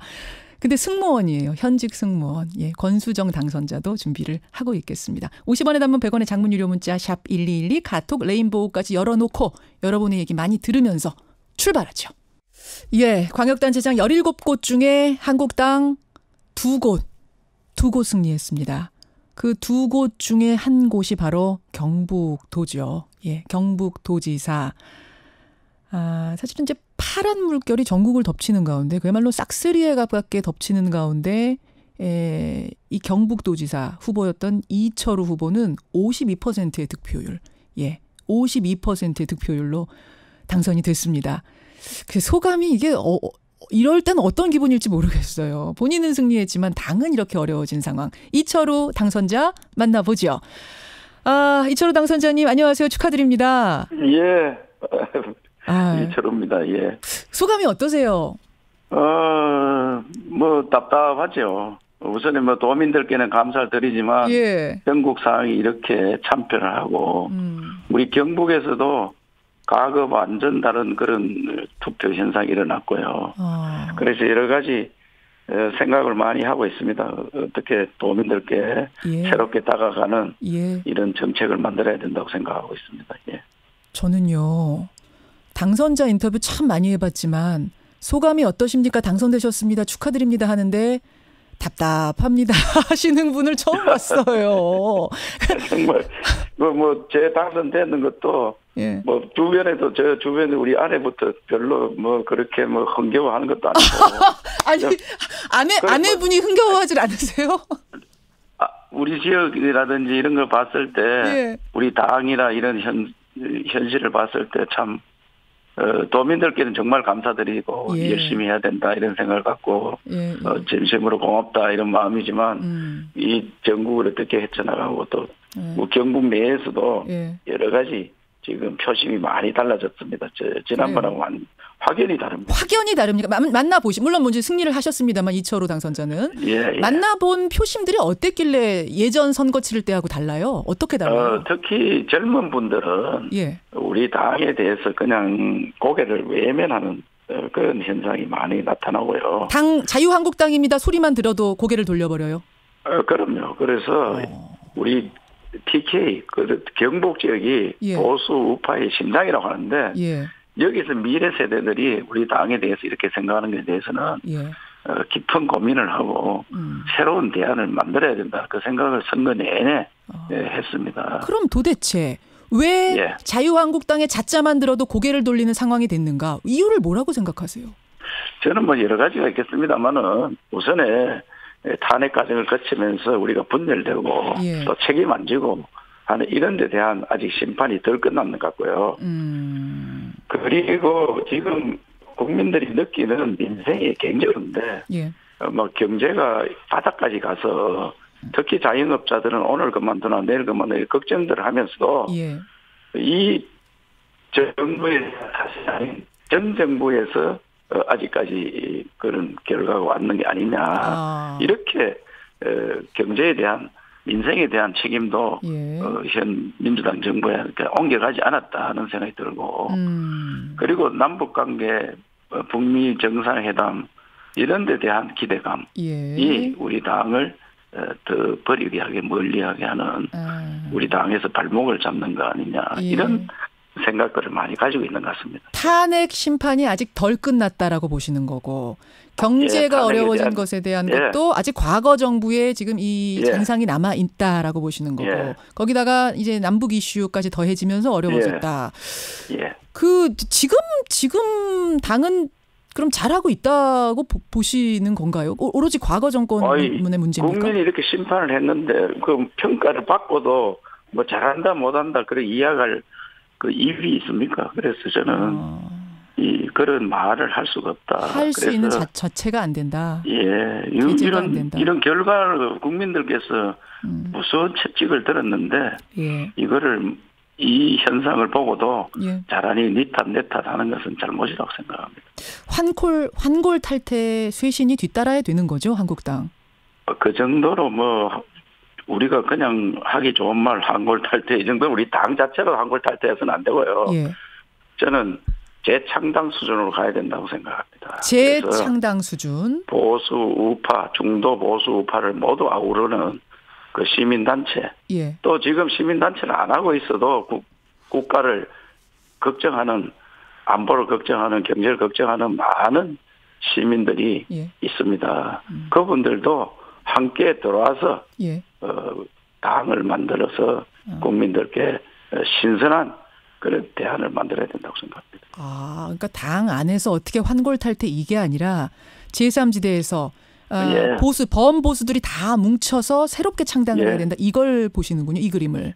근데 승무원이에요. 현직 승무원. 예, 권수정 당선자도 준비를 하고 있겠습니다. 50원에 담은 100원의 장문 유료 문자 샵 1212 카톡 레인보우까지 열어놓고 여러분의 얘기 많이 들으면서 출발하죠. 예, 광역단체장 17곳 중에 한국당 2곳 승리했습니다. 그 2곳 중에 한 곳이 바로 경북도죠. 예, 경북도지사. 사실은 이제 파란 물결이 전국을 덮치는 가운데, 그야말로 싹쓸이에 가깝게 덮치는 가운데, 이 경북도지사 후보였던 이철우 후보는 52%의 득표율, 예, 52%의 득표율로 당선이 됐습니다. 그 소감이 이게 이럴 때는 어떤 기분일지 모르겠어요. 본인은 승리했지만 당은 이렇게 어려워진 상황. 이철우 당선자 만나보죠. 이철우 당선자님 안녕하세요. 축하드립니다. 예. 이철우입니다. 예. 소감이 어떠세요? 답답하죠. 우선은 도민들께는 감사를 드리지만, 예, 전국 상황이 이렇게 참패를 하고, 우리 경북에서도 과거 완전 다른 그런 투표 현상이 일어났고요. 그래서 여러 가지 생각을 많이 하고 있습니다. 어떻게 도민들께, 예, 새롭게 다가가는, 예, 이런 정책을 만들어야 된다고 생각하고 있습니다. 예. 저는요, 당선자 인터뷰 참 많이 해봤지만 소감이 어떠십니까? 당선되셨습니다. 축하드립니다 하는데 답답합니다 하시는 분을 처음 봤어요. 정말 제 당선되는 것도, 예, 주변에도, 저 주변에 우리 아내부터 별로 그렇게 흥겨워하는 것도 아니고. 아니, 아내분이 흥겨워하질 않으세요? 우리 지역이라든지 이런 걸 봤을 때, 예, 우리 당이나 이런 현실을 봤을 때 참 도민들께는 정말 감사드리고, 예, 열심히 해야 된다 이런 생각을 갖고, 예, 진심으로 고맙다 이런 마음이지만, 이 전국을 어떻게 헤쳐나가고 또, 경북 내에서도, 예, 여러 가지 지금 표심이 많이 달라졌습니다. 지난번하고는 확연히 다릅니다. 확연히 다릅니까? 물론 먼저 승리를 하셨습니다만 이철우 당선자는, 예, 예, 만나본 표심들이 어땠길래 예전 선거 치를 때하고 달라요? 어떻게 달라요? 특히 젊은 분들은, 예, 우리 당에 대해서 그냥 고개를 외면하는 그런 현상이 많이 나타나고요. 당 자유한국당입니다 소리만 들어도 고개를 돌려버려요? 그럼요. 그래서 우리 TK 경북 지역이, 예, 보수 우파의 심장이라고 하는데, 예, 여기서 미래 세대들이 우리 당에 대해서 이렇게 생각하는 것에 대해서는, 예, 깊은 고민을 하고 새로운 대안을 만들어야 된다. 그 생각을 선거 내내 했습니다. 그럼 도대체 왜, 예, 자유한국당의 자자만 들어도 고개를 돌리는 상황이 됐는가? 이유를 뭐라고 생각하세요? 저는 여러 가지가 있겠습니다만은 우선에 탄핵 과정을 거치면서 우리가 분열되고, 예, 또 책임 안 지고 하는 이런 데 대한 아직 심판이 덜 끝났는 것 같고요. 그리고 지금 국민들이 느끼는 민생이 굉장히 큰데 예. 뭐 경제가 바닥까지 가서 특히 자영업자들은 오늘 그만두나 내일 그만두나 걱정들을 하면서도 예. 이 정부의 사실 아닌 전 정부에서 아직까지 그런 결과가 왔는 게 아니냐. 이렇게 경제에 대한 민생에 대한 책임도 예. 현 민주당 정부에 옮겨가지 않았다 하는 생각이 들고 그리고 남북관계 북미 정상회담 이런 데 대한 기대감이 예. 우리 당을 더 버리게 멀리하게 하는 우리 당에서 발목을 잡는 거 아니냐 예. 이런 생각들을 많이 가지고 있는 것 같습니다. 탄핵 심판이 아직 덜 끝났다라고 보시는 거고 경제가 예, 어려워진 대한, 것에 대한 예. 것도 아직 과거 정부의 지금 이 예. 잔상이 남아 있다라고 보시는 거고 예. 거기다가 이제 남북 이슈까지 더해지면서 어려워졌다. 예. 그 지금 당은 그럼 잘하고 있다고 보시는 건가요? 오로지 과거 정권의 문제입니까? 국민이 이렇게 심판을 했는데 그 평가를 받고도 뭐 잘한다 못한다 그래 이야기할 그 이유이 있습니까? 그래서 저는 이 그런 말을 할 수가 없다. 할 수 있는 자체가 안 된다. 예, 이런 결과를 국민들께서 무서운 채찍을 들었는데 예. 이 현상을 보고도 예. 자라니 니 탓 내 탓 하는 것은 잘못이라고 생각합니다. 환골 탈퇴 쇄신이 뒤따라야 되는 거죠, 한국당. 그 정도로 뭐 우리가 그냥 하기 좋은 말 환골 탈퇴 이 정도는 우리 당 자체로 환골 탈퇴해서는 안 되고요. 예. 저는 재창당 수준으로 가야 된다고 생각합니다. 재창당 수준. 보수 우파, 중도 보수 우파를 모두 아우르는 그 시민단체. 예. 또 지금 시민단체를 안 하고 있어도 국가를 걱정하는 안보를 걱정하는 경제를 걱정하는 많은 시민들이 예. 있습니다. 그분들도 함께 들어와서 예. 당을 만들어서 국민들께 신선한 그런 대안을 만들어야 된다고 생각합니다. 그러니까 당 안에서 어떻게 환골탈퇴 이게 아니라 제3지대에서 예. 범보수들이 다 뭉쳐서 새롭게 창당을 예. 해야 된다. 이걸 보시는군요. 이 그림을.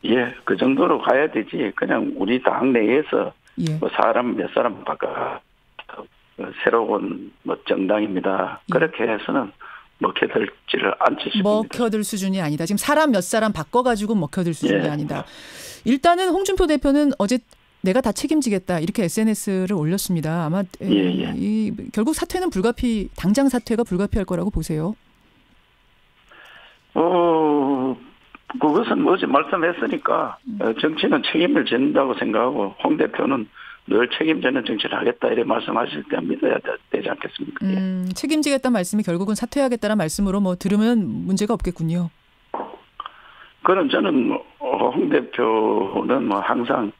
예, 그 정도로 가야 되지. 그냥 우리 당 내에서 예. 뭐 사람 몇 사람 바꿔 새로운 뭐 정당입니다. 예. 그렇게 해서는 먹혀들지를 않지 싶습니다. 먹혀들 수준이 아니다. 지금 사람 몇 사람 바꿔가지고 먹혀들 수준이 예. 아니다. 일단은 홍준표 대표는 어제 내가 다 책임지겠다 이렇게 SNS를 올렸습니다. 아마 결국 사퇴는 당장 사퇴가 불가피할 거라고 보세요. 그것은 어제 말씀했으니까 정치는 책임을 진다고 생각하고 홍 대표는 늘 책임지는 정치를 하겠다 이렇게 말씀하실 때 믿어야 되지 않겠습니까? 책임지겠다는 말씀이 결국은 사퇴하겠다는 말씀으로 뭐 들으면 문제가 없겠군요. 그럼 저는 홍 대표는 뭐 항상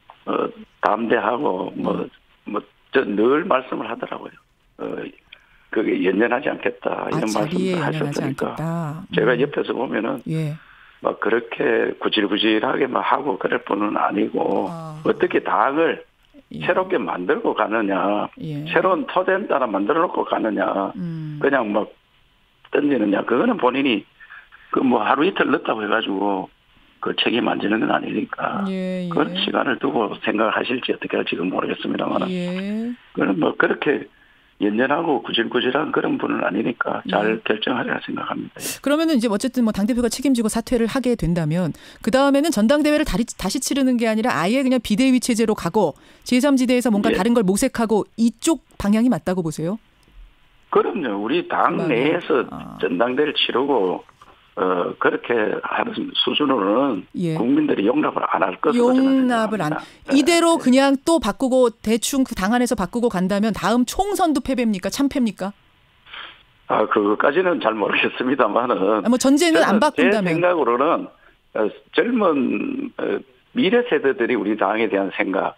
담대하고 늘 말씀을 하더라고요. 그게 연연하지 않겠다 이런 말씀을 하셨으니까 제가 옆에서 보면은 예. 막 그렇게 구질구질하게 막 하고 그럴 뿐은 아니고 어떻게 당을 새롭게 만들고 가느냐, 새로운 토대를 따라 만들어 놓고 가느냐, 그냥 막 던지느냐, 그거는 본인이 그 뭐 하루 이틀 늦다고 해가지고 그 책임 안 지는 건 아니니까 그런 시간을 두고 생각을 하실지 어떻게 할지는 모르겠습니다만 그건 뭐 그렇게 연연하고 구질구질한 그런 분은 아니니까 잘 결정하리라 생각합니다. 그러면은 이제 어쨌든 뭐 당대표가 책임지고 사퇴를 하게 된다면 그 다음에는 전당대회를 다시 치르는 게 아니라 아예 그냥 비대위 체제로 가고 제3지대에서 뭔가 다른 걸 모색하고 이쪽 방향이 맞다고 보세요? 그럼요. 우리 당 내에서 전당대회를 치르고 그렇게 하는 수준으로는 국민들이 용납을 안 할 것으로 용납을 안. 이대로 그냥 또 바꾸고 대충 그 당 안에서 바꾸고 간다면 다음 총선도 패배입니까? 참패입니까? 그거까지는 잘 모르겠습니다만은. 뭐 전제는 안 바꾼다면. 제 생각으로는 젊은 미래 세대들이 우리 당에 대한 생각.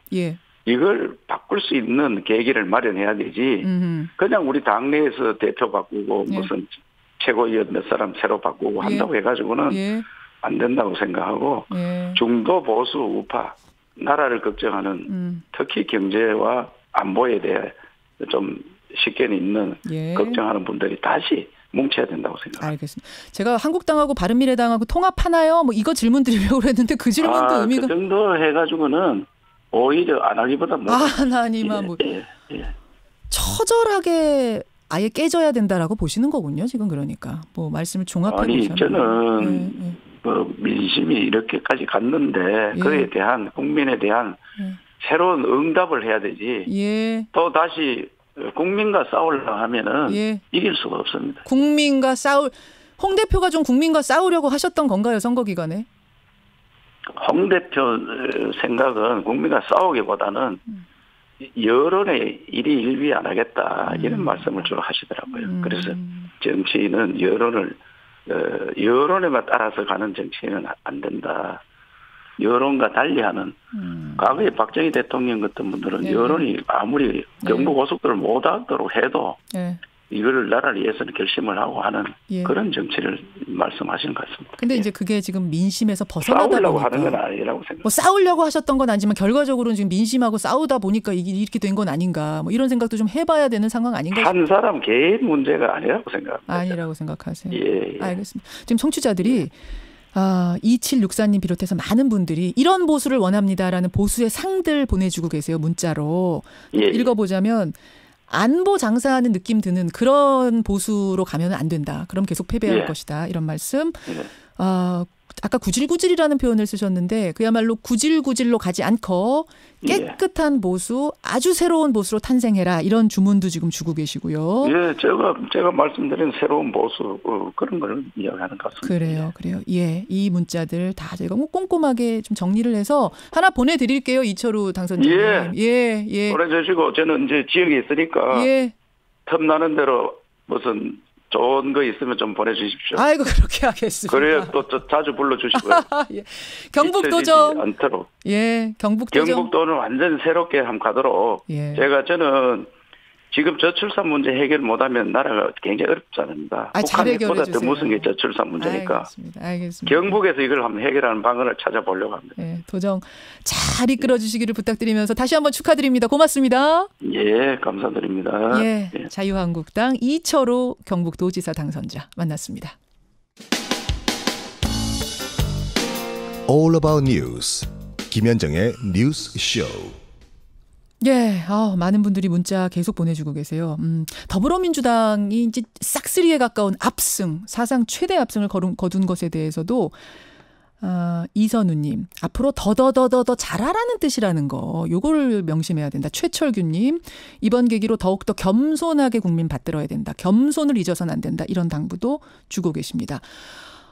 이걸 바꿀 수 있는 계기를 마련해야 되지. 그냥 우리 당 내에서 대표 바꾸고 무슨 최고위원 몇 사람 새로 바꾸고 한다고 해가지고는 안 된다고 생각하고 중도 보수 우파 나라를 걱정하는 특히 경제와 안보에 대해 좀 식견이 있는 걱정하는 분들이 다시 뭉쳐야 된다고 생각합니다. 알겠습니다. 제가 한국당하고 바른미래당하고 통합하나요? 뭐 이거 질문 드리려고 했는데 그 질문도 의미가. 그 정도 해가지고는 오히려 안 하기보다 안 하니만 뭐. 처절하게 아예 깨져야 된다라고 보시는 거군요. 지금 그러니까 뭐 말씀을 종합해 보시면. 아니 저는 민심이 이렇게까지 갔는데 그에 대한 국민에 대한 새로운 응답을 해야 되지. 또 다시 국민과 싸우려고 하면은 이길 수가 없습니다. 홍 대표가 좀 국민과 싸우려고 하셨던 건가요, 선거 기간에? 홍 대표 생각은 국민과 싸우기보다는 여론의 일이 일비 안 하겠다 이런 말씀을 주로 하시더라고요. 그래서 정치인은 여론에만 따라서 가는 정치인은 안 된다. 여론과 달리하는 과거에 박정희 대통령 같은 분들은 여론이 아무리 경부고속도로를 못 하도록 해도 이거를 나라를 위해서는 결심을 하고 하는 그런 정치를 말씀하시는 것 같습니다. 근데 이제 그게 지금 민심에서 벗어나다 싸우려고 보니까. 하는 건 아니라고 생각합니다. 뭐 싸우려고 하셨던 건 아니지만 결과적으로는 지금 민심하고 싸우다 보니까 이렇게 된 건 아닌가. 뭐 이런 생각도 좀 해봐야 되는 상황 아닌가. 한 사람 개인 문제가 아니라고 생각합니다. 아니라고 생각하세요. 예. 알겠습니다. 지금 청취자들이 2764님 비롯해서 많은 분들이 이런 보수를 원합니다라는 보수의 상들 보내주고 계세요. 문자로. 읽어보자면 안보 장사하는 느낌 드는 그런 보수로 가면 안 된다. 그럼 계속 패배할 것이다. 이런 말씀. 아까 구질구질이라는 표현을 쓰셨는데 그야말로 구질구질로 가지 않고 깨끗한 보수, 아주 새로운 보수로 탄생해라. 이런 주문도 지금 주고 계시고요. 예, 제가 말씀드린 새로운 보수 그런 걸 이야기하는 것 같습니다. 그래요. 예, 이 문자들 다 저희가 꼼꼼하게 좀 정리를 해서 하나 보내드릴게요. 이철우 당선자님. 예. 보내주시고 저는 이제 지역에 있으니까 틈나는 대로 무슨 좋은 거 있으면 좀 보내주십시오. 아이고 그렇게 하겠습니다. 그래요. 또 자주 불러주시고요. 경북도정. 않도록. 경북도정. 경북도는 완전 새롭게 한번 가도록. 저는 지금 저출산 문제 해결 못하면 나라가 굉장히 어렵지 않습니다. 북한보다 더 무슨 게 저출산 문제니까. 알겠습니다. 경북에서 이걸 한번 해결하는 방안을 찾아보려고 합니다. 도정 잘 이끌어 주시기를 부탁드리면서 다시 한번 축하드립니다. 고맙습니다. 예, 감사드립니다. 자유한국당 이철우 경북도지사 당선자 만났습니다. All About News 김현정의 뉴스 쇼. 많은 분들이 문자 계속 보내주고 계세요. 더불어민주당이 이제 싹쓸이에 가까운 압승, 사상 최대 압승을 거둔 것에 대해서도 이선우님, 앞으로 더 잘하라는 뜻이라는 거, 요거를 명심해야 된다. 최철규님, 이번 계기로 더욱더 겸손하게 국민 받들어야 된다. 겸손을 잊어서는 안 된다. 이런 당부도 주고 계십니다.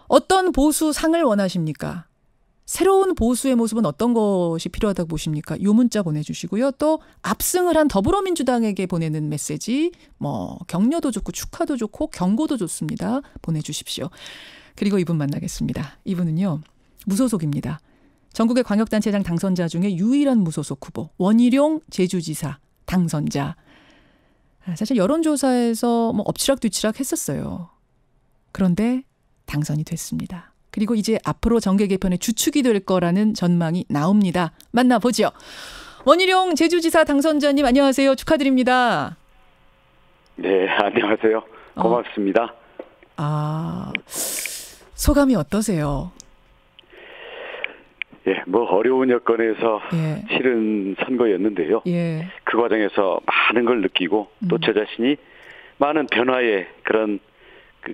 어떤 보수상을 원하십니까? 새로운 보수의 모습은 어떤 것이 필요하다고 보십니까? 요 문자 보내주시고요. 또 압승을 한 더불어민주당에게 보내는 메시지, 격려도 좋고 축하도 좋고 경고도 좋습니다. 보내주십시오. 그리고 이분 만나겠습니다. 이분은요, 무소속입니다. 전국의 광역단체장 당선자 중에 유일한 무소속 후보, 원희룡 제주지사 당선자. 사실 여론조사에서 엎치락뒤치락 했었어요. 그런데 당선이 됐습니다. 그리고 이제 앞으로 정계 개편의 주축이 될 거라는 전망이 나옵니다. 만나보죠. 원희룡 제주지사 당선자님 안녕하세요. 축하드립니다. 네, 안녕하세요. 고맙습니다. 소감이 어떠세요? 어려운 여건에서 치른 선거였는데요. 그 과정에서 많은 걸 느끼고 또 저 자신이 많은 변화의 그런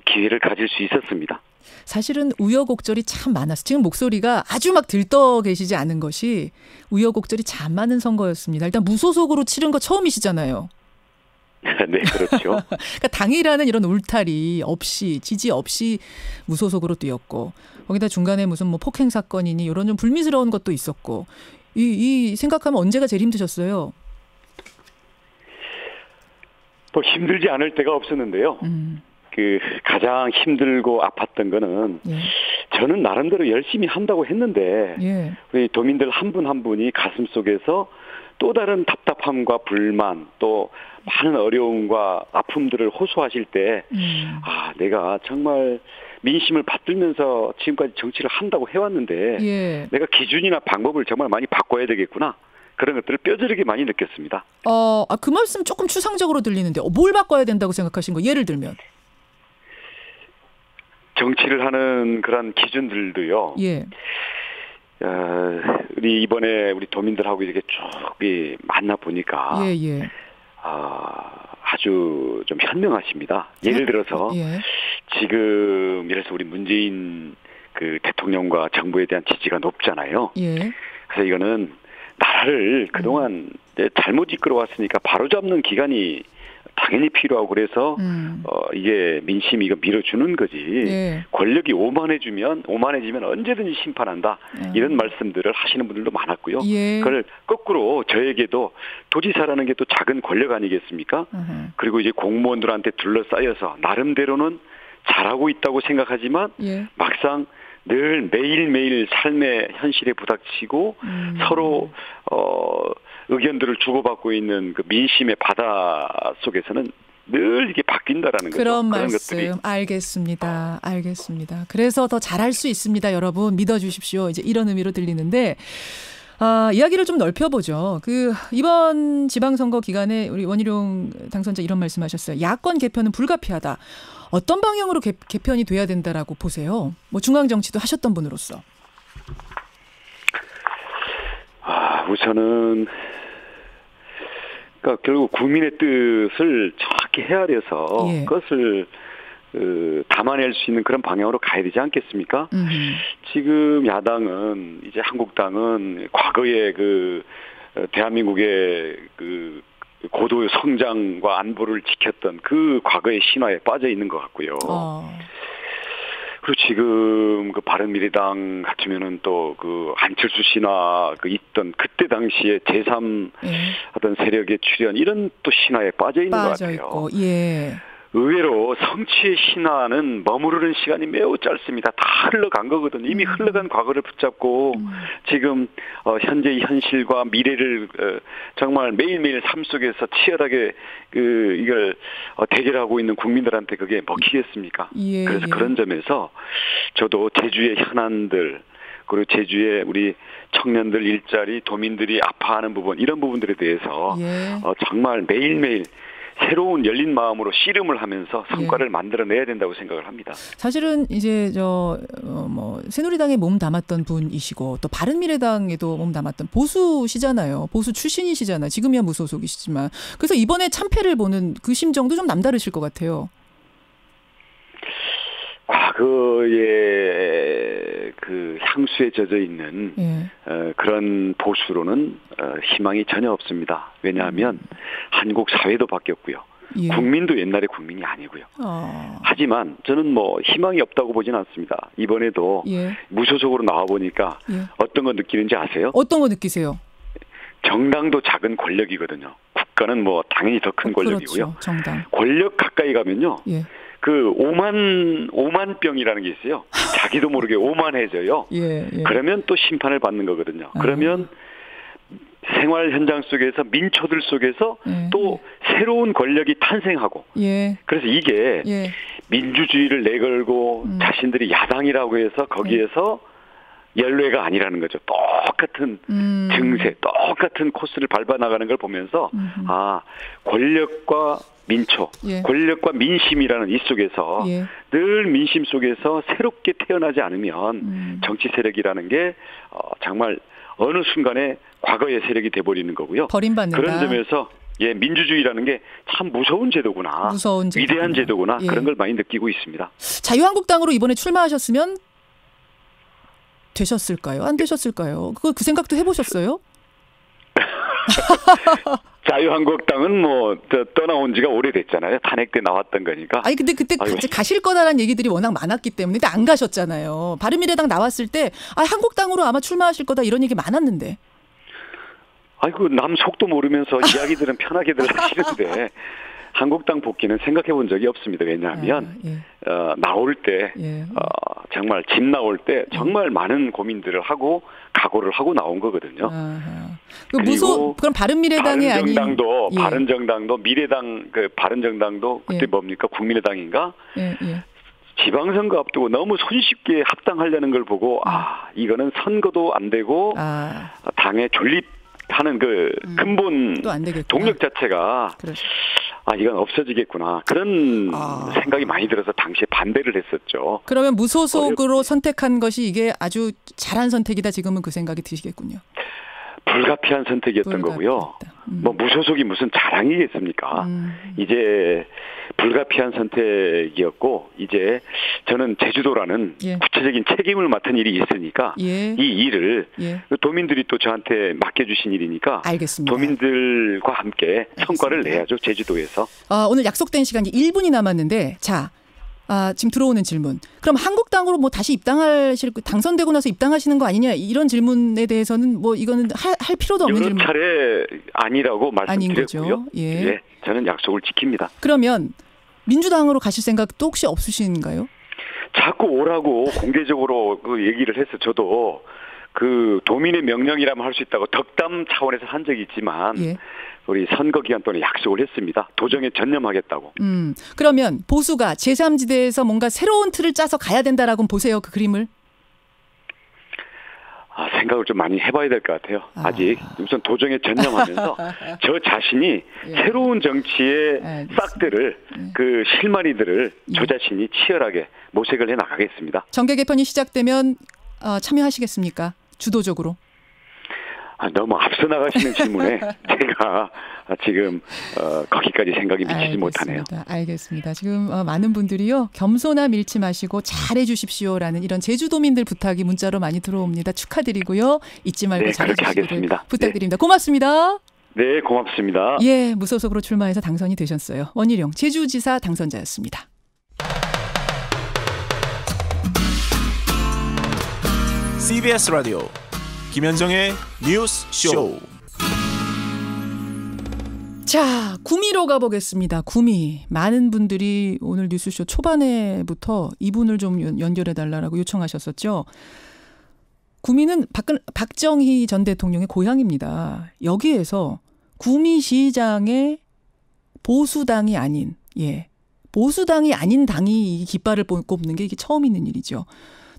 기회를 가질 수 있었습니다. 사실은 우여곡절이 참 많았어요. 지금 목소리가 아주 막 들떠 계시지 않은 것이 우여곡절이 참 많은 선거였습니다. 일단 무소속으로 치른 거 처음이시잖아요. 네, 그렇죠. 그러니까 당이라는 이런 울타리 없이, 지지 없이 무소속으로 뛰었고, 거기다 중간에 무슨 폭행 사건이니 이런 좀 불미스러운 것도 있었고, 이 생각하면 언제가 제일 힘드셨어요? 힘들지 않을 때가 없었는데요. 가장 힘들고 아팠던 거는 저는 나름대로 열심히 한다고 했는데 우리 도민들 한 분 한 분이 가슴속에서 또 다른 답답함과 불만 또 많은 어려움과 아픔들을 호소하실 때 내가 정말 민심을 받들면서 지금까지 정치를 한다고 해왔는데 내가 기준이나 방법을 정말 많이 바꿔야 되겠구나. 그런 것들을 뼈저리게 많이 느꼈습니다. 그 말씀 조금 추상적으로 들리는데 뭘 바꿔야 된다고 생각하신 거 예를 들면? 정치를 하는 그런 기준들도요. 우리 이번에 우리 도민들하고 이렇게 쭉 만나 보니까 아주 좀 현명하십니다. 예를 들어서 지금 예를 들어서 우리 문재인 그 대통령과 정부에 대한 지지가 높잖아요. 그래서 이거는 나라를 그동안 잘못 이끌어왔으니까 바로잡는 기간이 당연히 필요하고 그래서 이게 민심이 이거 밀어주는 거지. 권력이 오만해지면 언제든지 심판한다. 이런 말씀들을 하시는 분들도 많았고요. 그걸 거꾸로 저에게도 도지사라는 게 또 작은 권력 아니겠습니까? 그리고 이제 공무원들한테 둘러싸여서 나름대로는 잘하고 있다고 생각하지만 막상 늘 매일매일 삶의 현실에 부닥치고 서로 의견들을 주고받고 있는 그 민심의 바다 속에서는 늘 이게 바뀐다라는 거죠. 그런 말씀 알겠습니다. 그래서 더 잘할 수 있습니다. 여러분 믿어주십시오. 이제 이런 의미로 들리는데 이야기를 좀 넓혀보죠. 이번 지방선거 기간에 우리 원희룡 당선자 이런 말씀하셨어요. 야권 개편은 불가피하다. 어떤 방향으로 개편이 돼야 된다라고 보세요? 뭐 중앙정치도 하셨던 분으로서. 우선은 그러니까 결국 국민의 뜻을 정확히 헤아려서 그것을 담아낼 수 있는 그런 방향으로 가야 되지 않겠습니까? 지금 야당은 이제 한국당은 과거에 대한민국의 고도 성장과 안보를 지켰던 그 과거의 신화에 빠져 있는 것 같고요. 그리고 지금 바른미래당 같으면은 또 안철수 씨나 있던 그때 당시에 제3 어떤 세력의 출현 이런 또 신화에 빠져 있는 것 같아요. 있고, 의외로 성취의 신화는 머무르는 시간이 매우 짧습니다. 다 흘러간 거거든요. 이미 흘러간 과거를 붙잡고 지금 현재의 현실과 미래를 정말 매일매일 삶 속에서 치열하게 이걸 대결하고 있는 국민들한테 그게 먹히겠습니까? 그래서 그런 점에서 저도 제주의 현안들 그리고 제주의 우리 청년들 일자리 도민들이 아파하는 부분 이런 부분들에 대해서 정말 매일매일 새로운 열린 마음으로 씨름을 하면서 성과를 만들어내야 된다고 생각을 합니다. 사실은 이제 새누리당에 몸 담았던 분이시고 또 바른미래당에도 몸 담았던 보수시잖아요. 보수 출신이시잖아요. 지금이야 무소속이시지만. 그래서 이번에 참패를 보는 그 심정도 좀 남다르실 것 같아요. 과거의 향수에 젖어 있는 그런 보수로는 희망이 전혀 없습니다. 왜냐하면 한국 사회도 바뀌었고요. 국민도 옛날의 국민이 아니고요. 하지만 저는 희망이 없다고 보지는 않습니다. 이번에도 무소속으로 나와보니까 어떤 거 느끼는지 아세요? 어떤 거 느끼세요? 정당도 작은 권력이거든요. 국가는 당연히 더 큰 권력이고요. 그렇죠. 정당. 권력 가까이 가면요. 오만병이라는 게 있어요. 자기도 모르게 오만해져요. 그러면 또 심판을 받는 거거든요. 그러면 생활 현장 속에서 민초들 속에서 또 새로운 권력이 탄생하고 그래서 이게 민주주의를 내걸고 자신들이 야당이라고 해서 거기에서 연례가 아니라는 거죠. 똑같은 증세, 똑같은 코스를 밟아나가는 걸 보면서 권력과 민초, 권력과 민심이라는 이 속에서 늘 민심 속에서 새롭게 태어나지 않으면 정치 세력이라는 게 정말 어느 순간에 과거의 세력이 돼버리는 거고요. 버림받는다. 그런 점에서 민주주의라는 게 참 무서운 제도구나. 위대한 제도구나. 그런 걸 많이 느끼고 있습니다. 자유한국당으로 이번에 출마하셨으면 되셨을까요? 안 되셨을까요? 그 생각도 해보셨어요? 자유한국당은 떠나온 지가 오래됐잖아요. 탄핵 때 나왔던 거니까. 근데 그때 가실 거다라는 얘기들이 워낙 많았기 때문에 안 가셨잖아요. 바른미래당 나왔을 때 한국당으로 아마 출마하실 거다 이런 얘기 많았는데. 남 속도 모르면서 이야기들은 편하게들 하시는데 한국당 복귀는 생각해 본 적이 없습니다. 왜냐하면 나올 때 정말 집 나올 때 정말 많은 고민들을 하고 각오를 하고 나온 거거든요. 그럼 바른미래당이 아닌 바른정당도 미래당 바른정당도 그때 뭡니까 국민의당인가? 지방선거 앞두고 너무 손쉽게 합당하려는 걸 보고 이거는 선거도 안 되고 당의 존립하는 근본 동력 자체가 이건 없어지겠구나. 그런 생각이 많이 들어서 당시에 반대를 했었죠. 그러면 무소속으로 선택한 것이 이게 아주 잘한 선택이다. 지금은 그 생각이 드시겠군요. 불가피한 선택이었던 거고요. 뭐 무소속이 무슨 자랑이겠습니까? 이제 불가피한 선택이었고 이제 저는 제주도라는 구체적인 책임을 맡은 일이 있으니까 이 일을 도민들이 또 저한테 맡겨주신 일이니까 알겠습니다. 도민들과 함께 성과를 내야죠. 제주도에서. 오늘 약속된 시간이 1분이 남았는데 자. 지금 들어오는 질문. 그럼 한국당으로 뭐 다시 당선되고 나서 입당하시는 거 아니냐 이런 질문에 대해서는 뭐 이거는 할 필요도 없는 질문. 여러 차례 아니라고 말씀드렸고요. 아닌 거죠. 예, 저는 약속을 지킵니다. 그러면 민주당으로 가실 생각도 혹시 없으신가요? 자꾸 오라고 공개적으로 그 얘기를 해서 저도 그 도민의 명령이라면 할 수 있다고 덕담 차원에서 한 적이 있지만 우리 선거 기간 동안에 약속을 했습니다. 도정에 전념하겠다고. 그러면 보수가 제3지대에서 뭔가 새로운 틀을 짜서 가야 된다라고 보세요. 그 그림을. 생각을 좀 많이 해봐야 될 것 같아요. 아직 우선 도정에 전념하면서 저 자신이 새로운 정치의 싹들을 그 실마리들을 저 자신이 치열하게 모색을 해나가겠습니다. 정계 개편이 시작되면 참여하시겠습니까? 주도적으로. 너무 앞서 나가시는 질문에 제가 지금 거기까지 생각이 미치지 못하네요. 알겠습니다. 지금 많은 분들이요. 겸손함 잃지 마시고 잘해 주십시오라는 이런 제주도민들 부탁이 문자로 많이 들어옵니다. 축하드리고요. 잊지 말고 잘해 주시기를 부탁드립니다. 고맙습니다. 네, 고맙습니다. 예, 무소속으로 출마해서 당선이 되셨어요. 원희룡 제주지사 당선자였습니다. CBS 라디오 김현정의 뉴스 쇼. 자, 구미로 가보겠습니다. 구미. 많은 분들이 오늘 뉴스쇼 초반에부터 이분을 좀 연결해달라고 요청하셨었죠. 구미는 박정희 전 대통령의 고향입니다. 여기에서 구미시장의 보수당이 아닌, 보수당이 아닌 당이 깃발을 꼽는 게 이게 처음 있는 일이죠.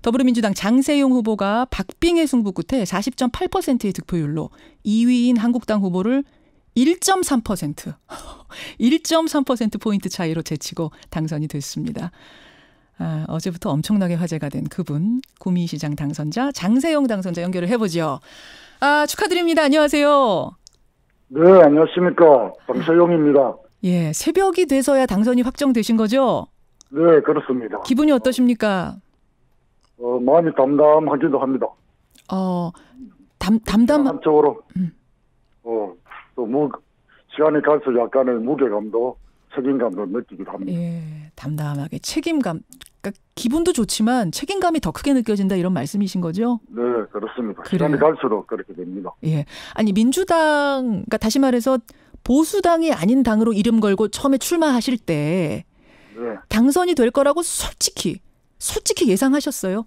더불어민주당 장세용 후보가 박빙의 승부 끝에 40.8%의 득표율로 2위인 한국당 후보를 1.3%포인트 차이로 제치고 당선이 됐습니다. 어제부터 엄청나게 화제가 된 그분, 구미시장 당선자 장세용 당선자 연결을 해보죠. 축하드립니다. 안녕하세요. 네, 안녕하십니까. 장세용입니다. 예, 새벽이 돼서야 당선이 확정되신 거죠? 네, 그렇습니다. 기분이 어떠십니까? 마음이 담담하기도 합니다. 한쪽으로 또 시간이 갈수록 약간의 무게감도 책임감도 느끼기도 합니다. 예, 담담하게 책임감. 그러니까 기분도 좋지만 책임감이 더 크게 느껴진다 이런 말씀이신 거죠? 네, 그렇습니다. 시간이 갈수록 그렇게 됩니다. 예, 아니 민주당, 그러니까 다시 말해서 보수당이 아닌 당으로 이름 걸고 처음에 출마하실 때 당선이 될 거라고 솔직히 예상하셨어요?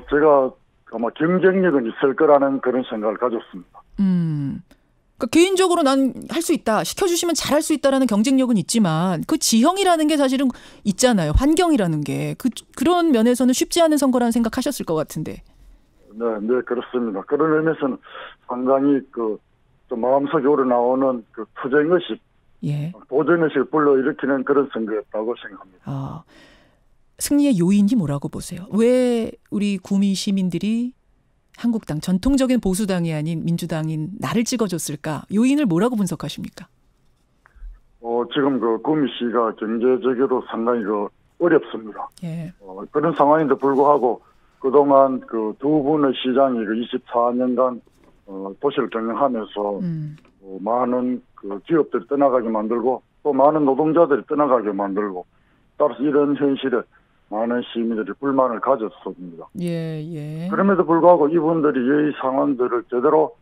제가 아마 경쟁력은 있을 거라는 그런 생각을 가졌습니다. 그러니까 개인적으로 난 할 수 있다, 시켜주시면 잘할 수 있다라는 경쟁력은 있지만 그 지형이라는 게 사실은 있잖아요. 환경이라는 게 그런 면에서는 쉽지 않은 선거라는 생각하셨을 것 같은데. 네, 그렇습니다. 그런 의미에서는 상당히 좀 마음속에 우러나오는 그 투쟁의식, 도전의식을 불러일으키는 그런 선거였다고 생각합니다. 승리의 요인이 뭐라고 보세요? 왜 우리 구미 시민들이 한국당, 전통적인 보수당이 아닌 민주당인 나를 찍어줬을까? 요인을 뭐라고 분석하십니까? 지금 구미시가 경제적으로 상당히 어렵습니다. 그런 상황인데 불구하고 그동안 두 분의 시장이 24년간 도시를 경영하면서 많은 기업들이 떠나가게 만들고 또 많은 노동자들이 떠나가게 만들고 따라서 이런 현실에 많은 시민들이 불만을 가졌습니다. 그럼에도 불구하고 이분들이 이 상황들을 제대로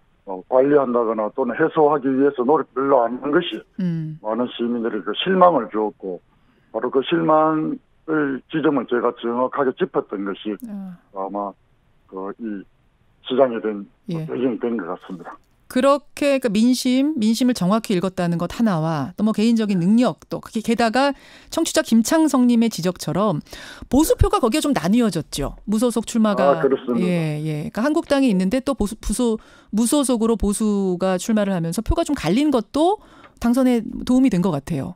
관리한다거나 또는 해소하기 위해서 노력 별로 안 한 것이 많은 시민들이 실망을 주었고 바로 그 실망의 지점을 제가 정확하게 짚었던 것이 아마 이 시장에 된 배경이 된 것 같습니다. 그렇게 민심을 정확히 읽었다는 것 하나와 또 뭐 개인적인 능력 또 게다가 청취자 김창성님의 지적처럼 보수표가 거기에 좀 나뉘어졌죠. 무소속 출마가 그렇습니다. 그러니까 한국당이 있는데 또 무소속으로 보수가 출마를 하면서 표가 좀 갈린 것도 당선에 도움이 된 것 같아요.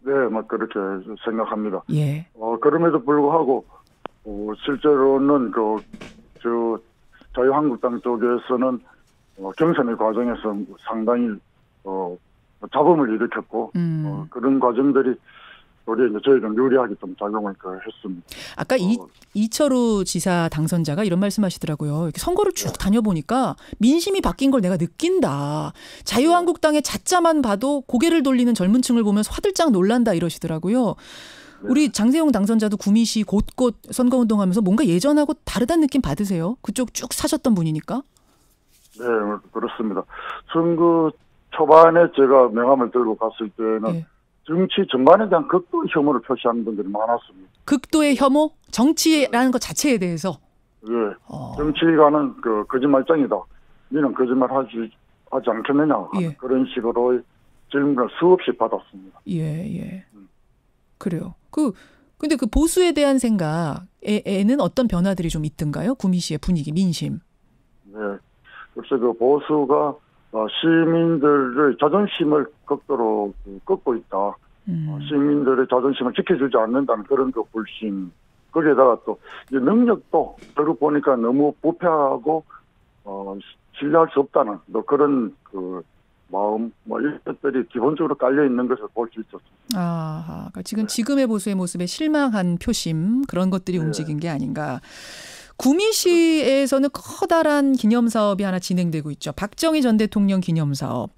네, 그렇게 생각합니다. 그럼에도 불구하고 실제로는 자유한국당 쪽에서는 경선의 과정에서 상당히 잡음을 일으켰고 그런 과정들이 우리 이제 저희는 유리하게 좀 작용을 했습니다. 아까 이철우 지사 당선자가 이런 말씀하시더라고요. 이렇게 선거를 쭉 다녀보니까 민심이 바뀐 걸 내가 느낀다. 자유한국당의 자자만 봐도 고개를 돌리는 젊은 층을 보면서 화들짝 놀란다 이러시더라고요. 우리 장세용 당선자도 구미시 곳곳 선거운동하면서 뭔가 예전하고 다르다는 느낌 받으세요? 그쪽 쭉 사셨던 분이니까. 네, 그렇습니다. 선거 초반에 제가 명함을 들고 갔을 때는 정치 전반에 대한 극도의 혐오를 표시하는 분들이 많았습니다. 극도의 혐오? 정치라는 것 자체에 대해서? 예. 정치가는 거짓말장이다. 너는 거짓말 하지 않겠느냐. 그런 식으로 질문을 수없이 받았습니다. 예. 그래요. 근데 그 보수에 대한 생각에는 어떤 변화들이 좀 있던가요? 구미시의 분위기, 민심. 네. 그래서 그 보수가 시민들의 자존심을 극도로 꺾고 있다. 시민들의 자존심을 지켜주지 않는다는 그런 그 불신. 거기에다가 또 능력도 결국 보니까 너무 부패하고 신뢰할 수 없다는 또 그런 그 마음, 이런 것들이 기본적으로 깔려 있는 것을 볼 수 있었습니다. 그러니까 지금의 보수의 모습에 실망한 표심 그런 것들이 움직인 게 아닌가. 구미시에서는 커다란 기념사업이 하나 진행되고 있죠. 박정희 전 대통령 기념사업.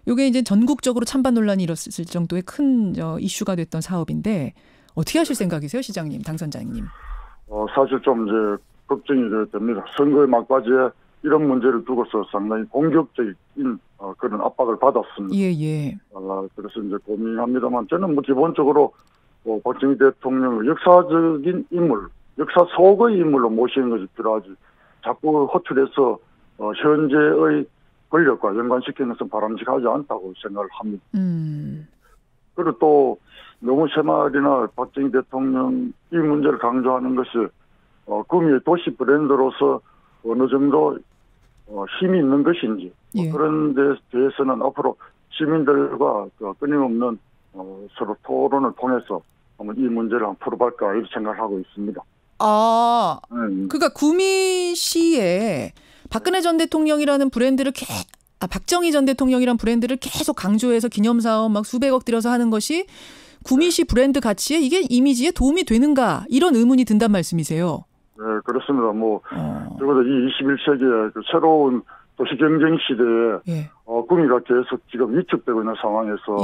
이게 이제 전국적으로 찬반 논란이 일었을 정도의 큰 이슈가 됐던 사업인데 어떻게 하실 생각이세요, 시장님, 당선자님? 사실 좀 이제 걱정이 됩니다. 선거의 막바지에 이런 문제를 두고서 상당히 공격적인 그런 압박을 받았습니다. 예. 그래서 이제 고민합니다만 저는 기본적으로 박정희 대통령을 역사적인 인물, 역사 속의 인물로 모시는 것이 필요하지. 자꾸 호출해서 현재의 권력과 연관시키는 것은 바람직하지 않다고 생각을 합니다. 그리고 또 너무 새말이나 박정희 대통령 이 문제를 강조하는 것이 구미의 도시 브랜드로서 어느 정도 힘이 있는 것인지 그런 데 대해서는 앞으로 시민들과 끊임없는 서로 토론을 통해서 한번 이 문제를 한번 풀어볼까 이렇게 생각을 하고 있습니다. 그러니까 구미시에 박근혜 전 대통령이라는 브랜드를 박정희 전 대통령이라는 브랜드를 계속 강조해서 기념사업 막 수백억 들여서 하는 것이 구미시 브랜드 가치에 이게 이미지에 도움이 되는가 이런 의문이 든단 말씀이세요. 네, 그렇습니다. 적어도 이 21세기의 그 새로운 도시 경쟁 시대에 구미가 계속 지금 위축되고 있는 상황에서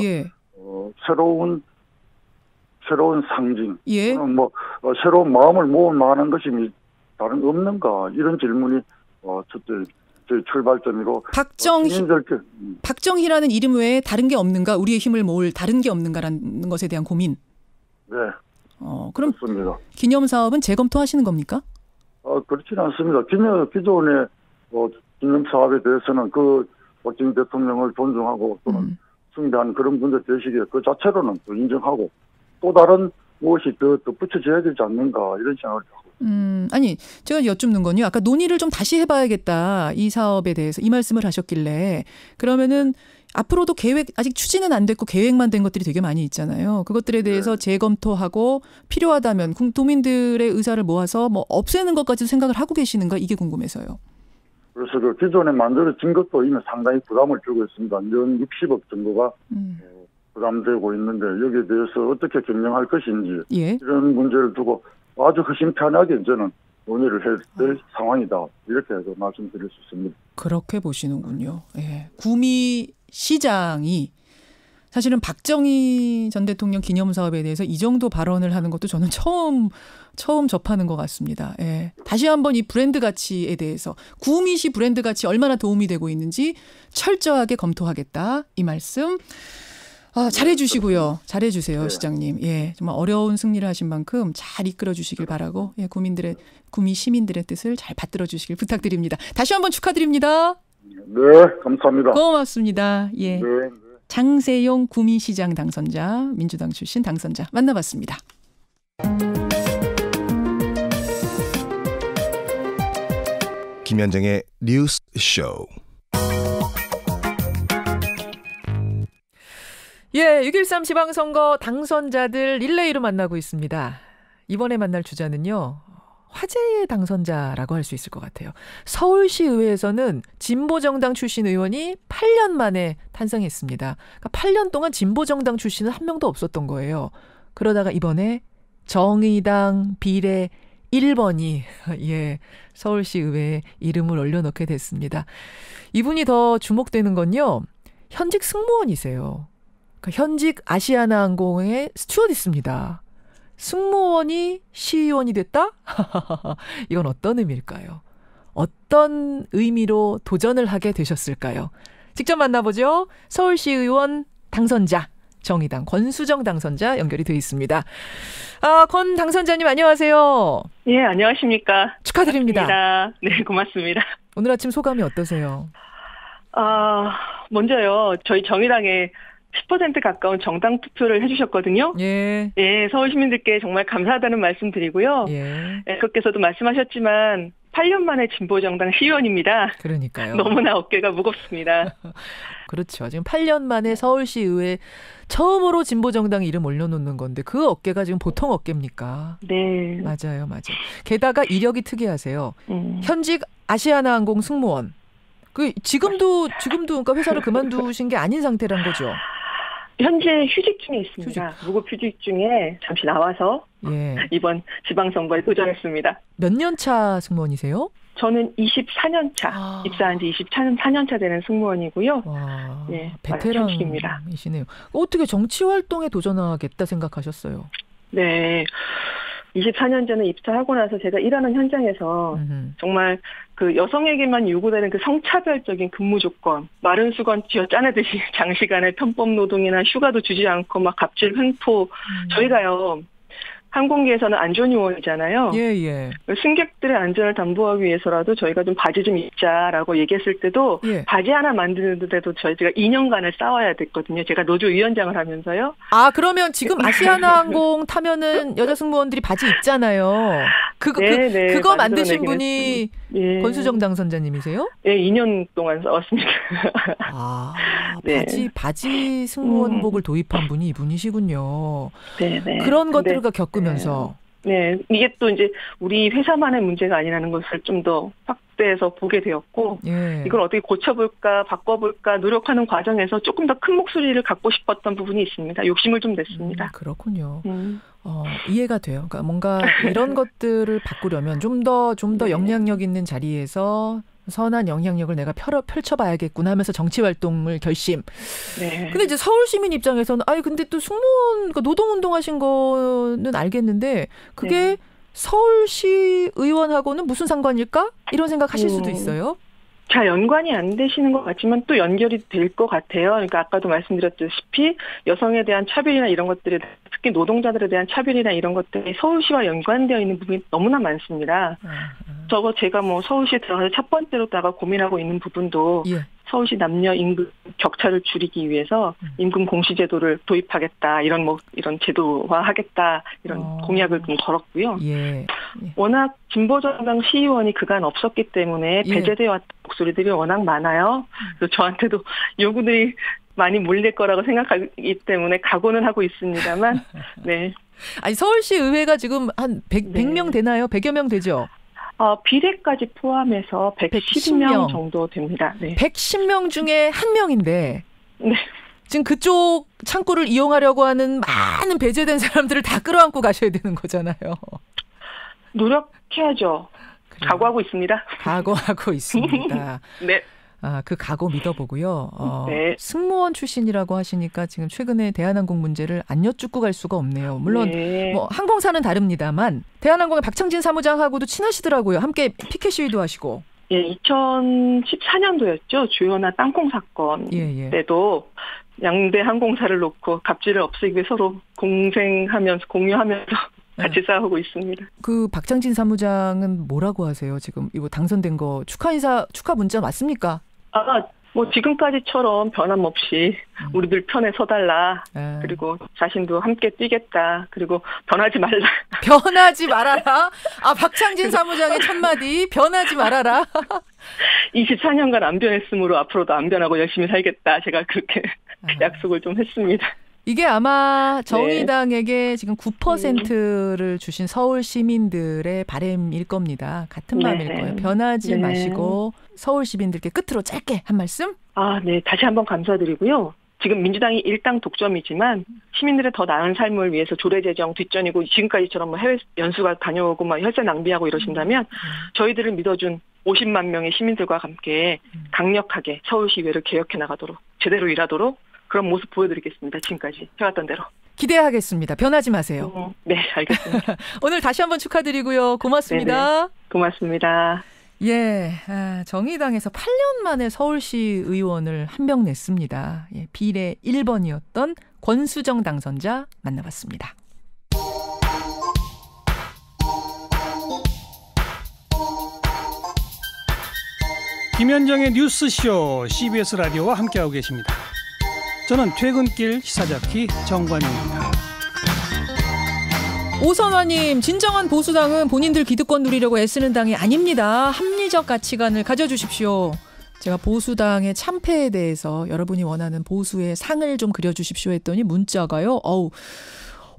새로운 상징, 새로운 마음을 모을 만한 것이 다른 없는가 이런 질문이 첫째 저희 출발점이고 박정희라는 이름 외에 다른 게 없는가 우리의 힘을 모을 다른 게 없는가라는 것에 대한 고민. 네. 그럼 그렇습니다. 기념 사업은 재검토하시는 겁니까? 그렇지는 않습니다. 기존의 기념 사업에 대해서는 그 박정희 대통령을 존중하고 또는 숭배하는 그런 분들 계시기에 그 자체로는 또 인정하고 또 다른 무엇이 더 붙여져야 되지 않는가 이런 생각을 하고. 아니 제가 여쭙는 건요. 아까 논의를 좀 다시 해봐야겠다 이 사업에 대해서 이 말씀을 하셨길래 그러면은 앞으로도 계획 아직 추진은 안 됐고 계획만 된 것들이 되게 많이 있잖아요. 그것들에 대해서 재검토하고 필요하다면 도민들의 의사를 모아서 없애는 것까지도 생각을 하고 계시는가 이게 궁금해서요. 그래서 그 기존에 만들어진 것도 이미 상당히 부담을 주고 있습니다. 연 60억 정도가 부담되고 있는데 여기에 대해서 어떻게 경영할 것인지 이런 문제를 두고 아주 허심탄회하게 저는 논의를 해야 될 상황이다. 이렇게 말씀드릴 수 있습니다. 그렇게 보시는군요. 구미 시장이 사실은 박정희 전 대통령 기념사업에 대해서 이 정도 발언을 하는 것도 저는 처음 접하는 것 같습니다. 다시 한번 이 브랜드 가치에 대해서 구미시 브랜드 가치 얼마나 도움이 되고 있는지 철저하게 검토하겠다. 이 말씀 잘해주시고요. 잘해주세요, 시장님. 정말 어려운 승리를 하신 만큼 잘 이끌어 주시길 바라고 구미 시민들의 뜻을 잘 받들어 주시길 부탁드립니다. 다시 한번 축하드립니다. 네, 감사합니다. 고맙습니다. 장세용 구미시장 당선자, 민주당 출신 당선자 만나봤습니다. 김현정의 뉴스 쇼. 6.13 지방선거 당선자들 릴레이로 만나고 있습니다. 이번에 만날 주자는요. 화제의 당선자라고 할 수 있을 것 같아요. 서울시의회에서는 진보정당 출신 의원이 8년 만에 탄생했습니다. 그러니까 8년 동안 진보정당 출신은 한 명도 없었던 거예요. 그러다가 이번에 정의당 비례 1번이 서울시의회에 이름을 올려놓게 됐습니다. 이분이 더 주목되는 건요. 현직 승무원이세요. 그러니까 현직 아시아나항공의 스튜어디스입니다. 승무원이 시의원이 됐다? 이건 어떤 의미일까요? 어떤 의미로 도전을 하게 되셨을까요? 직접 만나보죠. 서울시의원 당선자, 정의당 권수정 당선자 연결이 되어 있습니다. 권 당선자님 안녕하세요. 예, 안녕하십니까. 축하드립니다. 반갑습니다. 네, 고맙습니다. 오늘 아침 소감이 어떠세요? 먼저요. 저희 정의당에 10% 가까운 정당 투표를 해주셨거든요. 예. 예, 서울 시민들께 정말 감사하다는 말씀 드리고요. 예. 그께서도 말씀하셨지만 8년 만에 진보정당 시의원입니다. 그러니까요. 너무나 어깨가 무겁습니다. 그렇죠. 지금 8년 만에 서울시의회 처음으로 진보정당 이름 올려놓는 건데 그 어깨가 지금 보통 어깨입니까? 네. 맞아요. 게다가 이력이 특이하세요. 현직 아시아나항공 승무원. 지금도 그러니까 회사를 그만두신 게 아닌 상태란 거죠. 현재 휴직 중에 있습니다. 무급 휴직 중에 잠시 나와서 이번 지방선거에 도전했습니다. 몇 년 차 승무원이세요? 저는 24년 차, 입사한 지 24년 차 되는 승무원이고요. 와, 네, 베테랑이시네요. 어떻게 정치 활동에 도전하겠다 생각하셨어요? 네. 24년 전에 입사하고 나서 제가 일하는 현장에서 정말 그 여성에게만 요구되는 그 성차별적인 근무 조건, 마른 수건 쥐어 짜내듯이 장시간의 편법 노동이나 휴가도 주지 않고 막 갑질 횡포, 저희가요. 항공기에서는 안전요원이잖아요. 예. 승객들의 안전을 담보하기 위해서라도 저희가 좀 바지 좀 입자라고 얘기했을 때도 바지 하나 만드는데도 저희가 2년간을 싸워야 됐거든요. 제가 노조위원장을 하면서요. 그러면 지금 아시아나항공 타면은 여자 승무원들이 바지 입잖아요. 그거 만드신 분이 권수정 당선자님이세요? 네, 2년 동안 싸웠습니다. 네. 바지 승무원복을 도입한 분이 이분이시군요. 네. 그런 것들을 겪으면서. 네, 이게 또 이제 우리 회사만의 문제가 아니라는 것을 좀 더 확대해서 보게 되었고, 이걸 어떻게 고쳐볼까, 바꿔볼까 노력하는 과정에서 조금 더 큰 목소리를 갖고 싶었던 부분이 있습니다. 욕심을 좀 냈습니다. 그렇군요. 이해가 돼요. 그러니까 뭔가 이런 것들을 바꾸려면 좀 더 영향력 있는 자리에서 선한 영향력을 내가 펼쳐봐야겠구나 하면서 정치활동을 결심. 네. 근데 이제 서울 시민 입장에서는 근데 또 승무원 그러니까 노동운동하신 거는 알겠는데 그게 서울시 의원하고는 무슨 상관일까? 이런 생각하실 수도 있어요. 잘 연관이 안 되시는 것 같지만 또 연결이 될 것 같아요. 그러니까 아까도 말씀드렸다시피 여성에 대한 차별이나 이런 것들이 특히 노동자들에 대한 차별이나 이런 것들이 서울시와 연관되어 있는 부분이 너무나 많습니다. 제가 서울시에 들어가서 첫 번째로다가 고민하고 있는 부분도 서울시 남녀 임금 격차를 줄이기 위해서 임금 공시제도를 도입하겠다 이런 제도화하겠다 이런 공약을 좀 걸었고요. 워낙 진보정당 시의원이 그간 없었기 때문에 배제되어 왔던 목소리들이 워낙 많아요. 그래서 저한테도 요구들이 많이 몰릴 거라고 생각하기 때문에 각오는 하고 있습니다만, 네. 서울시 의회가 지금 한 100명 되나요? 100여 명 되죠? 비례까지 포함해서 110명 정도 됩니다. 네. 110명 중에 1명인데, 네. 지금 그쪽 창구를 이용하려고 하는 많은 배제된 사람들을 다 끌어안고 가셔야 되는 거잖아요. 노력해야죠. 각오하고 있습니다. 각오하고 있습니다. 네. 그 각오 믿어보고요. 네. 승무원 출신이라고 하시니까 지금 최근에 대한항공 문제를 안 여쭙고 갈 수가 없네요. 물론 항공사는 다릅니다만 대한항공의 박창진 사무장하고도 친하시더라고요. 함께 피켓 시위도 하시고. 2014년도였죠. 주요나 땅콩 사건 때도 양대 항공사를 놓고 갑질을 없애기 위해 서로 공유하면서 같이 싸우고 있습니다. 그 박창진 사무장은 뭐라고 하세요? 지금 이거 당선된 거 축하 문자 맞습니까? 지금까지처럼 변함없이 우리들 편에 서달라. 그리고 자신도 함께 뛰겠다. 그리고 변하지 말라. 변하지 말아라. 박창진 사무장의 첫마디 변하지 말아라. 24년간 안 변했으므로 앞으로도 안 변하고 열심히 살겠다. 제가 그렇게 약속을 좀 했습니다. 이게 아마 정의당에게 지금 9%를 주신 서울 시민들의 바람일 겁니다. 같은 마음일 거예요. 변하지 마시고 서울 시민들께 끝으로 짧게 한 말씀? 네. 다시 한번 감사드리고요. 지금 민주당이 일당 독점이지만 시민들의 더 나은 삶을 위해서 조례 제정 뒷전이고 지금까지처럼 해외 연수가 다녀오고 혈세 낭비하고 이러신다면 저희들을 믿어준 50만 명의 시민들과 함께 강력하게 서울시의회를 개혁해 나가도록 제대로 일하도록 그런 모습 보여드리겠습니다. 지금까지 해왔던 대로. 기대하겠습니다. 변하지 마세요. 네, 알겠습니다. 오늘 다시 한번 축하드리고요. 고맙습니다. 네네. 고맙습니다. 예, 정의당에서 8년 만에 서울시 의원을 한 명 냈습니다. 예, 비례 1번이었던 권수정 당선자 만나봤습니다. 김현정의 뉴스쇼 CBS 라디오와 함께하고 계십니다. 저는 퇴근길 시사자키 정관용입니다. 오선화님, 진정한 보수당은 본인들 기득권 누리려고 애쓰는 당이 아닙니다. 합리적 가치관을 가져주십시오. 제가 보수당의 참패에 대해서 여러분이 원하는 보수의 상을 좀 그려주십시오 했더니 문자가요.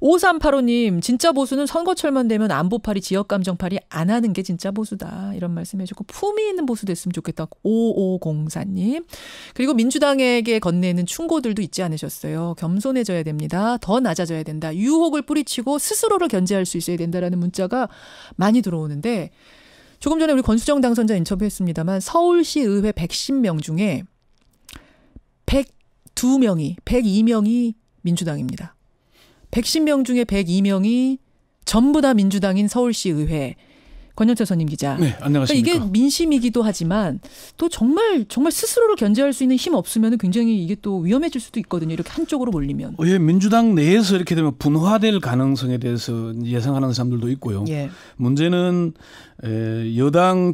5385님, 진짜 보수는 선거철만 되면 안보팔이 지역감정팔이 안 하는 게 진짜 보수다. 이런 말씀해주고 품위 있는 보수 됐으면 좋겠다. 5504님. 그리고 민주당에게 건네는 충고들도 잊지 않으셨어요. 겸손해져야 됩니다. 더 낮아져야 된다. 유혹을 뿌리치고 스스로를 견제할 수 있어야 된다라는 문자가 많이 들어오는데 조금 전에 우리 권수정 당선자 인터뷰했습니다만 서울시 의회 110명 중에 102명이 민주당입니다. 110명 중에 102명이 전부 다 민주당인 서울시 의회. 권영철 선임 기자. 네, 안녕하십니까. 그러니까 이게 민심이기도 하지만 또 정말 스스로를 견제할 수 있는 힘 없으면 굉장히 이게 또 위험해질 수도 있거든요. 이렇게 한쪽으로 몰리면. 예, 민주당 내에서 이렇게 되면 분화될 가능성에 대해서 예상하는 사람들도 있고요. 예. 문제는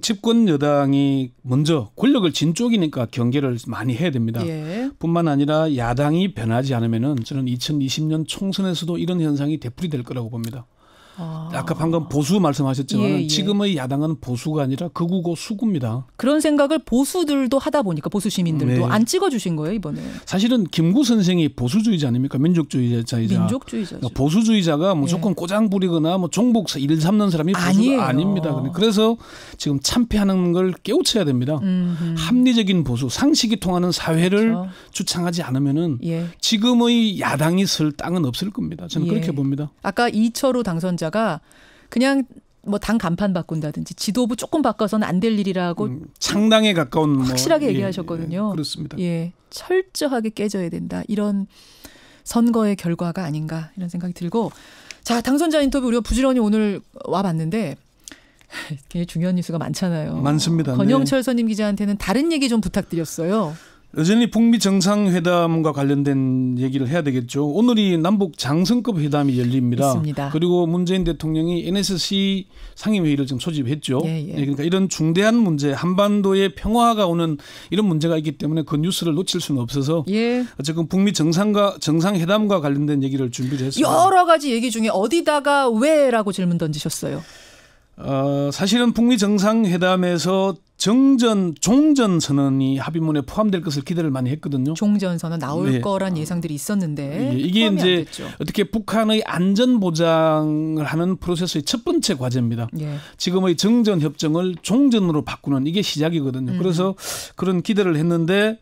집권 여당이 먼저 권력을 쥔 쪽이니까 경계를 많이 해야 됩니다. 예. 뿐만 아니라 야당이 변하지 않으면은 저는 2020년 총선에서도 이런 현상이 되풀이될 거라고 봅니다. 아까 방금 보수 말씀하셨지만 지금의 야당은 보수가 아니라 극우고 수구입니다. 그런 생각을 보수들도 하다 보니까 보수 시민들도 안 찍어주신 거예요 이번에. 사실은 김구 선생이 보수주의자 아닙니까? 민족주의자이자. 민족주의자죠. 보수주의자가 무조건 꼬장 부리거나 종북 일 삼는 사람이 보수가 아닙니다. 그래서 지금 참패하는 걸 깨우쳐야 됩니다. 합리적인 보수, 상식이 통하는 사회를 주창하지 않으면은 지금의 야당이 설 땅은 없을 겁니다. 저는 그렇게 봅니다. 아까 이철우 당선자 그냥 당 간판 바꾼다든지 지도부 조금 바꿔서는 안 될 일이라고 창당에 가까운 확실하게 얘기하셨거든요. 그렇습니다. 철저하게 깨져야 된다. 이런 선거의 결과가 아닌가 이런 생각이 들고 자 당선자 인터뷰 우리가 부지런히 오늘 와봤는데 굉장히 중요한 뉴스가 많잖아요. 많습니다. 권영철 선임 기자한테는 다른 얘기 좀 부탁드렸어요. 여전히 북미 정상회담과 관련된 얘기를 해야 되겠죠. 오늘이 남북 장성급 회담이 열립니다. 있습니다. 그리고 문재인 대통령이 NSC 상임회의를 지금 소집했죠. 그러니까 이런 중대한 문제, 한반도의 평화가 오는 이런 문제가 있기 때문에 그 뉴스를 놓칠 수는 없어서 어쨌든 북미 정상회담과 관련된 얘기를 준비를 했습니다. 여러 가지 얘기 중에 어디다가 왜라고 질문 던지셨어요. 사실은 북미 정상회담에서 종전 선언이 합의문에 포함될 것을 기대를 많이 했거든요. 종전 선언 나올 거란 예상들이 있었는데 이게 이제 어떻게 북한의 안전 보장을 하는 프로세스의 첫 번째 과제입니다. 지금의 정전 협정을 종전으로 바꾸는 이게 시작이거든요. 그래서 그런 기대를 했는데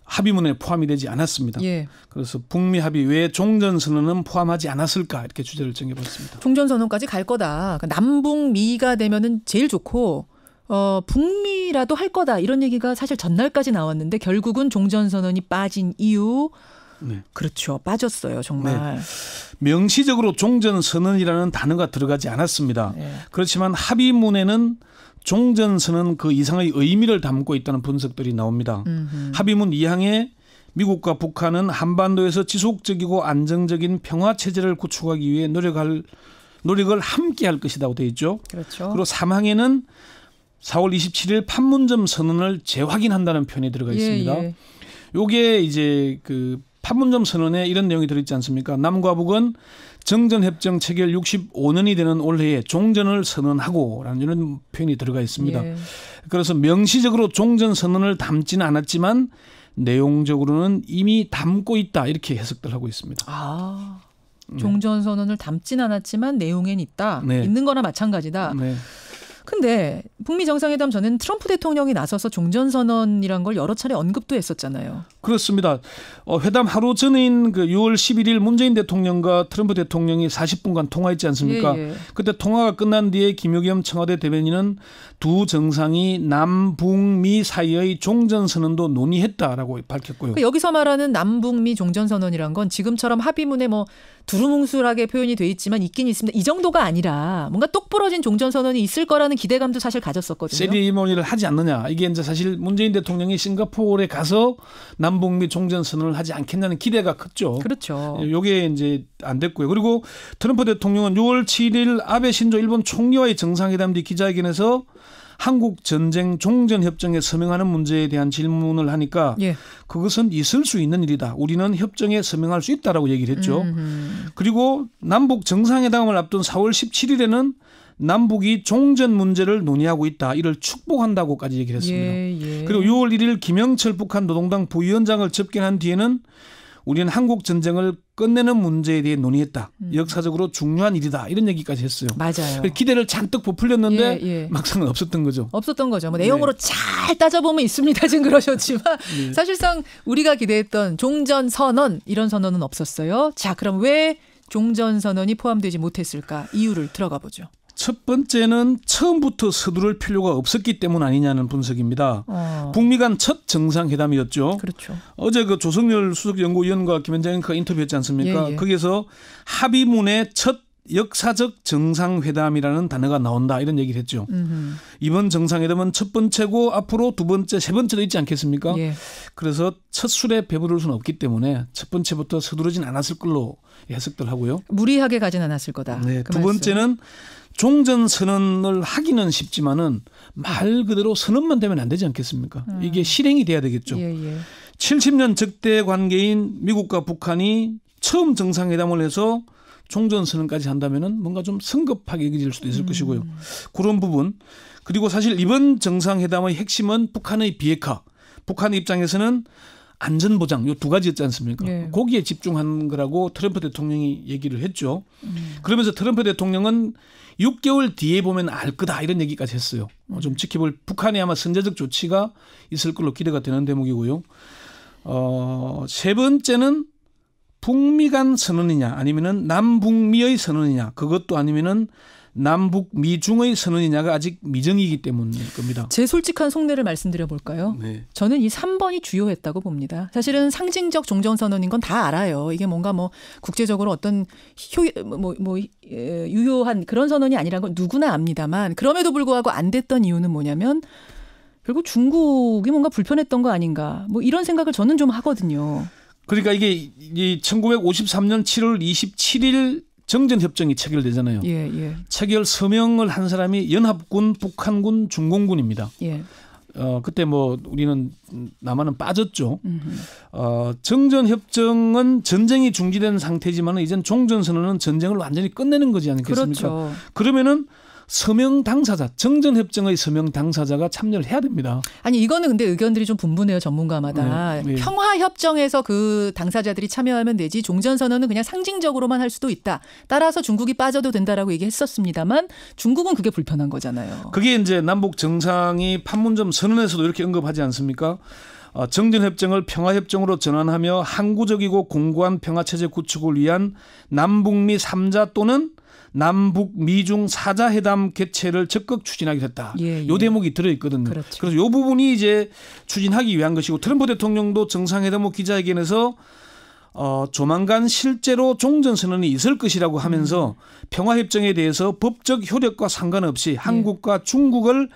합의문에 포함이 되지 않았습니다. 그래서 북미 합의 외에 종전 선언은 포함하지 않았을까 이렇게 주제를 정해봤습니다. 종전 선언까지 갈 거다. 그러니까 남북미가 되면은 제일 좋고 북미라도 할 거다 이런 얘기가 사실 전날까지 나왔는데 결국은 종전 선언이 빠진 이유 그렇죠. 빠졌어요. 정말. 명시적으로 종전 선언이라는 단어가 들어가지 않았습니다. 그렇지만 합의문에는 종전선언 그 이상의 의미를 담고 있다는 분석들이 나옵니다. 합의문 2항에 미국과 북한은 한반도에서 지속적이고 안정적인 평화체제를 구축하기 위해 노력을 함께 할 것이라고 되어 있죠. 그렇죠. 그리고 3항에는 4월 27일 판문점 선언을 재확인한다는 표현이 들어가 있습니다. 요게 이제 그 판문점 선언에 이런 내용이 들어있지 않습니까? 남과 북은 정전협정 체결 65년이 되는 올해에 종전을 선언하고라는 이런 표현이 들어가 있습니다. 그래서 명시적으로 종전 선언을 담지는 않았지만 내용적으로는 이미 담고 있다 이렇게 해석들 하고 있습니다. 아, 종전선언을 담진 않았지만 내용엔 있다. 네. 있는 거나 마찬가지다. 네. 근데 북미 정상회담 전에는 트럼프 대통령이 나서서 종전선언이란 걸 여러 차례 언급도 했었잖아요. 그렇습니다. 회담 하루 전인 그 6월 11일 문재인 대통령과 트럼프 대통령이 40분간 통화했지 않습니까? 예. 그때 통화가 끝난 뒤에 김용겸 청와대 대변인은 두 정상이 남북미 사이의 종전선언도 논의했다라고 밝혔고요. 그러니까 여기서 말하는 남북미 종전선언이란 건 지금처럼 합의문에 뭐 두루뭉술하게 표현이 돼 있지만 있긴 있습니다. 이 정도가 아니라 뭔가 똑부러진 종전선언이 있을 거라는 기대감도 사실 가졌었거든요. 세리머니를 하지 않느냐. 이게 이제 사실 문재인 대통령이 싱가포르에 가서 남북미 종전선언을 하지 않겠냐는 기대가 컸죠. 그렇죠. 이게 이제 안 됐고요. 그리고 트럼프 대통령은 6월 7일 아베 신조 일본 총리와의 정상회담 뒤 기자회견에서 한국 전쟁 종전 협정에 서명하는 문제에 대한 질문을 하니까 그것은 있을 수 있는 일이다. 우리는 협정에 서명할 수 있다라고 얘기를 했죠. 그리고 남북 정상회담을 앞둔 4월 17일에는 남북이 종전 문제를 논의하고 있다. 이를 축복한다고까지 얘기를 했습니다. 그리고 6월 1일 김영철 북한 노동당 부위원장을 접견한 뒤에는 우리는 한국 전쟁을 끝내는 문제에 대해 논의했다. 역사적으로 중요한 일이다. 이런 얘기까지 했어요. 맞아요. 기대를 잔뜩 부풀렸는데 막상은 없었던 거죠. 없었던 거죠. 뭐 내용으로 잘 따져보면 있습니다. 지금 그러셨지만 사실상 우리가 기대했던 종전선언 이런 선언은 없었어요. 자, 그럼 왜 종전선언이 포함되지 못했을까? 이유를 들어가 보죠. 첫 번째는 처음부터 서두를 필요가 없었기 때문 아니냐는 분석입니다. 북미 간 첫 정상회담이었죠. 그렇죠. 어제 그 조성열 수석연구위원과 김현장 앵커가 인터뷰했지 않습니까? 거기에서 합의문의 첫 역사적 정상회담이라는 단어가 나온다 이런 얘기를 했죠. 이번 정상회담은 첫 번째고 앞으로 두 번째, 세 번째도 있지 않겠습니까? 그래서 첫 술에 배부를 수는 없기 때문에 첫 번째부터 서두르진 않았을 걸로 해석들 하고요. 무리하게 가진 않았을 거다. 네, 두 번째는 종전선언을 하기는 쉽지만은 말 그대로 선언만 되면 안 되지 않겠습니까? 이게 실행이 돼야 되겠죠. 70년 적대 관계인 미국과 북한이 처음 정상회담을 해서 종전선언까지 한다면은 뭔가 좀 성급하게 여겨질 수도 있을 것이고요. 그런 부분. 그리고 사실 이번 정상회담의 핵심은 북한의 비핵화. 북한의 입장에서는 안전보장 이 두 가지였지 않습니까? 거기에 집중한 거라고 트럼프 대통령이 얘기를 했죠. 그러면서 트럼프 대통령은 6개월 뒤에 보면 알 거다 이런 얘기까지 했어요. 좀 지켜볼 북한의 아마 선제적 조치가 있을 걸로 기대가 되는 대목이고요. 세 번째는 북미 간 선언이냐 아니면은 남북미의 선언이냐 그것도 아니면은 남북 미중의 선언이냐가 아직 미정이기 때문일 겁니다. 제 솔직한 속내를 말씀드려 볼까요? 저는 이 3번이 주요했다고 봅니다. 사실은 상징적 종전선언인 건 다 알아요. 이게 뭔가 뭐 국제적으로 어떤 유효한 그런 선언이 아니라는 건 누구나 압니다만 그럼에도 불구하고 안 됐던 이유는 뭐냐면 결국 중국이 뭔가 불편했던 거 아닌가 뭐 이런 생각을 저는 좀 하거든요. 그러니까 이게 1953년 7월 27일 정전협정이 체결되잖아요. 체결 서명을 한 사람이 연합군, 북한군, 중공군입니다. 그때 뭐 우리는 남한은 빠졌죠. 정전협정은 전쟁이 중지된 상태지만 이젠 종전선언은 전쟁을 완전히 끝내는 거지 않겠습니까? 그렇죠. 그러면은 서명 당사자, 정전협정의 서명 당사자가 참여를 해야 됩니다. 아니 이거는 근데 의견들이 좀 분분해요. 전문가마다. 평화협정에서 그 당사자들이 참여하면 되지 종전선언은 그냥 상징적으로만 할 수도 있다. 따라서 중국이 빠져도 된다라고 얘기했었습니다만 중국은 그게 불편한 거잖아요. 그게 이제 남북 정상이 판문점 선언에서도 이렇게 언급하지 않습니까? 정전협정을 평화협정으로 전환하며 항구적이고 공고한 평화체제 구축을 위한 남북미 3자 또는 남북 미중 4자 회담 개최를 적극 추진하기로 했다. 이 대목이 들어있거든요. 그래서 이 부분이 이제 추진하기 위한 것이고 트럼프 대통령도 정상회담 후 기자회견에서 조만간 실제로 종전선언이 있을 것이라고 하면서 평화협정에 대해서 법적 효력과 상관없이 한국과 중국을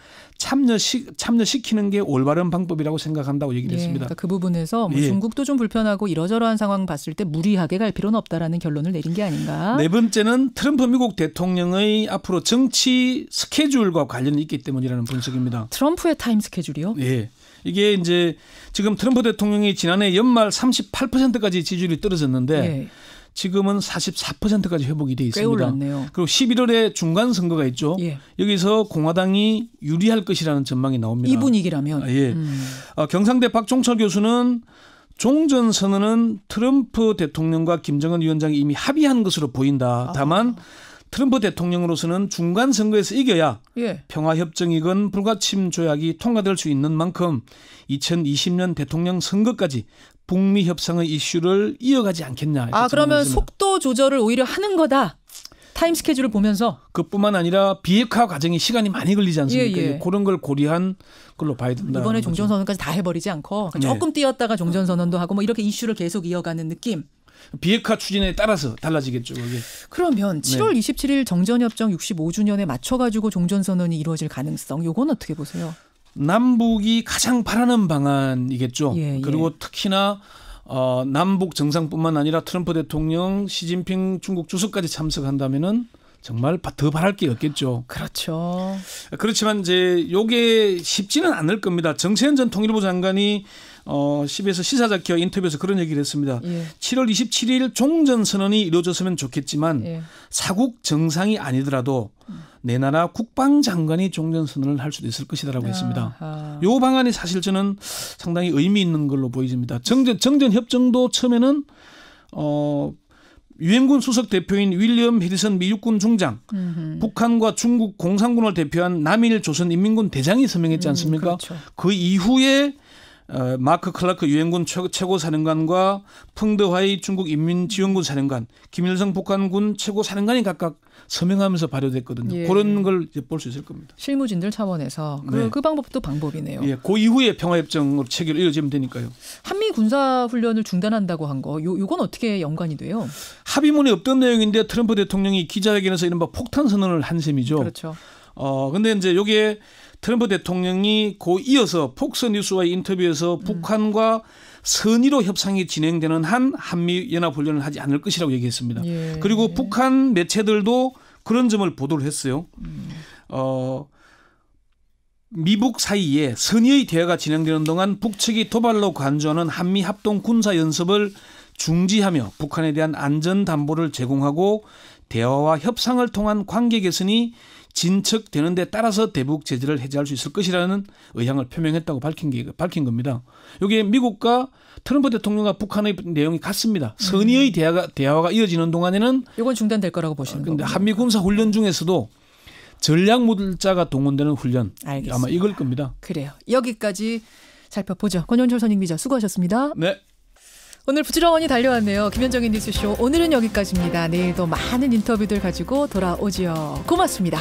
참여시키는 게 올바른 방법이라고 생각한다고 얘기를 했습니다. 그러니까 그 부분에서 뭐 중국도 좀 불편하고 이러저러한 상황 봤을 때 무리하게 갈 필요는 없다라는 결론을 내린 게 아닌가. 네 번째는 트럼프 미국 대통령의 앞으로 정치 스케줄과 관련이 있기 때문이라는 분석입니다. 트럼프의 타임 스케줄이요? 예. 이게 이제 지금 트럼프 대통령이 지난해 연말 38%까지 지지율이 떨어졌는데 지금은 44%까지 회복이 돼 있습니다. 꽤 올랐네요. 그리고 11월에 중간 선거가 있죠. 예. 여기서 공화당이 유리할 것이라는 전망이 나옵니다. 이 분위기라면. 예. 경상대 박종철 교수는 종전선언은 트럼프 대통령과 김정은 위원장이 이미 합의한 것으로 보인다. 다만 트럼프 대통령으로서는 중간 선거에서 이겨야 평화협정이건 불가침 조약이 통과될 수 있는 만큼 2020년 대통령 선거까지 북미 협상의 이슈를 이어가지 않겠냐. 그러면 속도 조절을 오히려 하는 거다. 타임 스케줄을 보면서. 그뿐만 아니라 비핵화 과정이 시간이 많이 걸리지 않습니까? 그런 걸 고려한 걸로 봐야 된다. 이번에 종전선언까지 다 해버리지 않고 조금 뛰었다가 종전선언도 하고 뭐 이렇게 이슈를 계속 이어가는 느낌. 비핵화 추진에 따라서 달라지겠죠. 그게. 그러면 7월 27일 정전협정 65주년에 맞춰가지고 종전선언이 이루어질 가능성 이건 어떻게 보세요? 남북이 가장 바라는 방안이겠죠. 그리고 특히나 남북 정상뿐만 아니라 트럼프 대통령, 시진핑 중국 주석까지 참석한다면은 정말 더 바랄 게 없겠죠. 그렇죠. 그렇지만 이제 이게 쉽지는 않을 겁니다. 정세현 전 통일부 장관이 CBS 시사자키와 인터뷰에서 그런 얘기를 했습니다. 7월 27일 종전선언이 이루어졌으면 좋겠지만 사국 정상이 아니더라도 내 나라 국방장관이 종전선언을 할 수도 있을 것이라고 했습니다. 이 방안이 사실 저는 상당히 의미 있는 걸로 보여집니다. 정전협정도 처음에는 유엔군 수석 대표인 윌리엄 해리선 미 육군 중장, 북한과 중국 공산군을 대표한 남일 조선인민군 대장이 서명했지 않습니까? 그렇죠. 그 이후에 마크 클라크 유엔군 최고사령관과 펑드화이 중국 인민지원군 사령관, 김일성 북한군 최고사령관이 각각 서명하면서 발효됐거든요. 그런 걸 볼 수 있을 겁니다. 실무진들 차원에서 그 방법도 방법이네요. 그 이후에 평화협정으로 체결 이어지면 되니까요. 한미 군사훈련을 중단한다고 한 거, 요건 어떻게 연관이 돼요? 합의문에 없던 내용인데 트럼프 대통령이 기자회견에서 이른바 폭탄 선언을 한 셈이죠. 그렇죠. 근데 이제 요게 트럼프 대통령이 이어서 폭스뉴스와의 인터뷰에서 북한과 선의로 협상이 진행되는 한 한미연합훈련을 하지 않을 것이라고 얘기했습니다. 그리고 북한 매체들도 그런 점을 보도를 했어요. 미북 사이에 선의의 대화가 진행되는 동안 북측이 도발로 간주하는 한미 합동 군사 연습을 중지하며 북한에 대한 안전 담보를 제공하고 대화와 협상을 통한 관계 개선이 진척되는 데 따라서 대북 제재를 해제할 수 있을 것이라는 의향을 표명했다고 밝힌 겁니다. 이게 미국과 트럼프 대통령과 북한의 내용이 같습니다. 선의의 대화가 이어지는 동안에는 이건 중단될 거라고 보시는 거예요. 한미 군사 훈련 중에서도 전략 무들자가 동원되는 훈련. 알겠습니다. 아마 이걸 겁니다. 그래요. 여기까지 살펴보죠. 권영철 선임기자 수고하셨습니다. 네. 오늘 부지런히 달려왔네요. 김현정의 뉴스쇼 오늘은 여기까지입니다. 내일도 많은 인터뷰들 가지고 돌아오지요. 고맙습니다.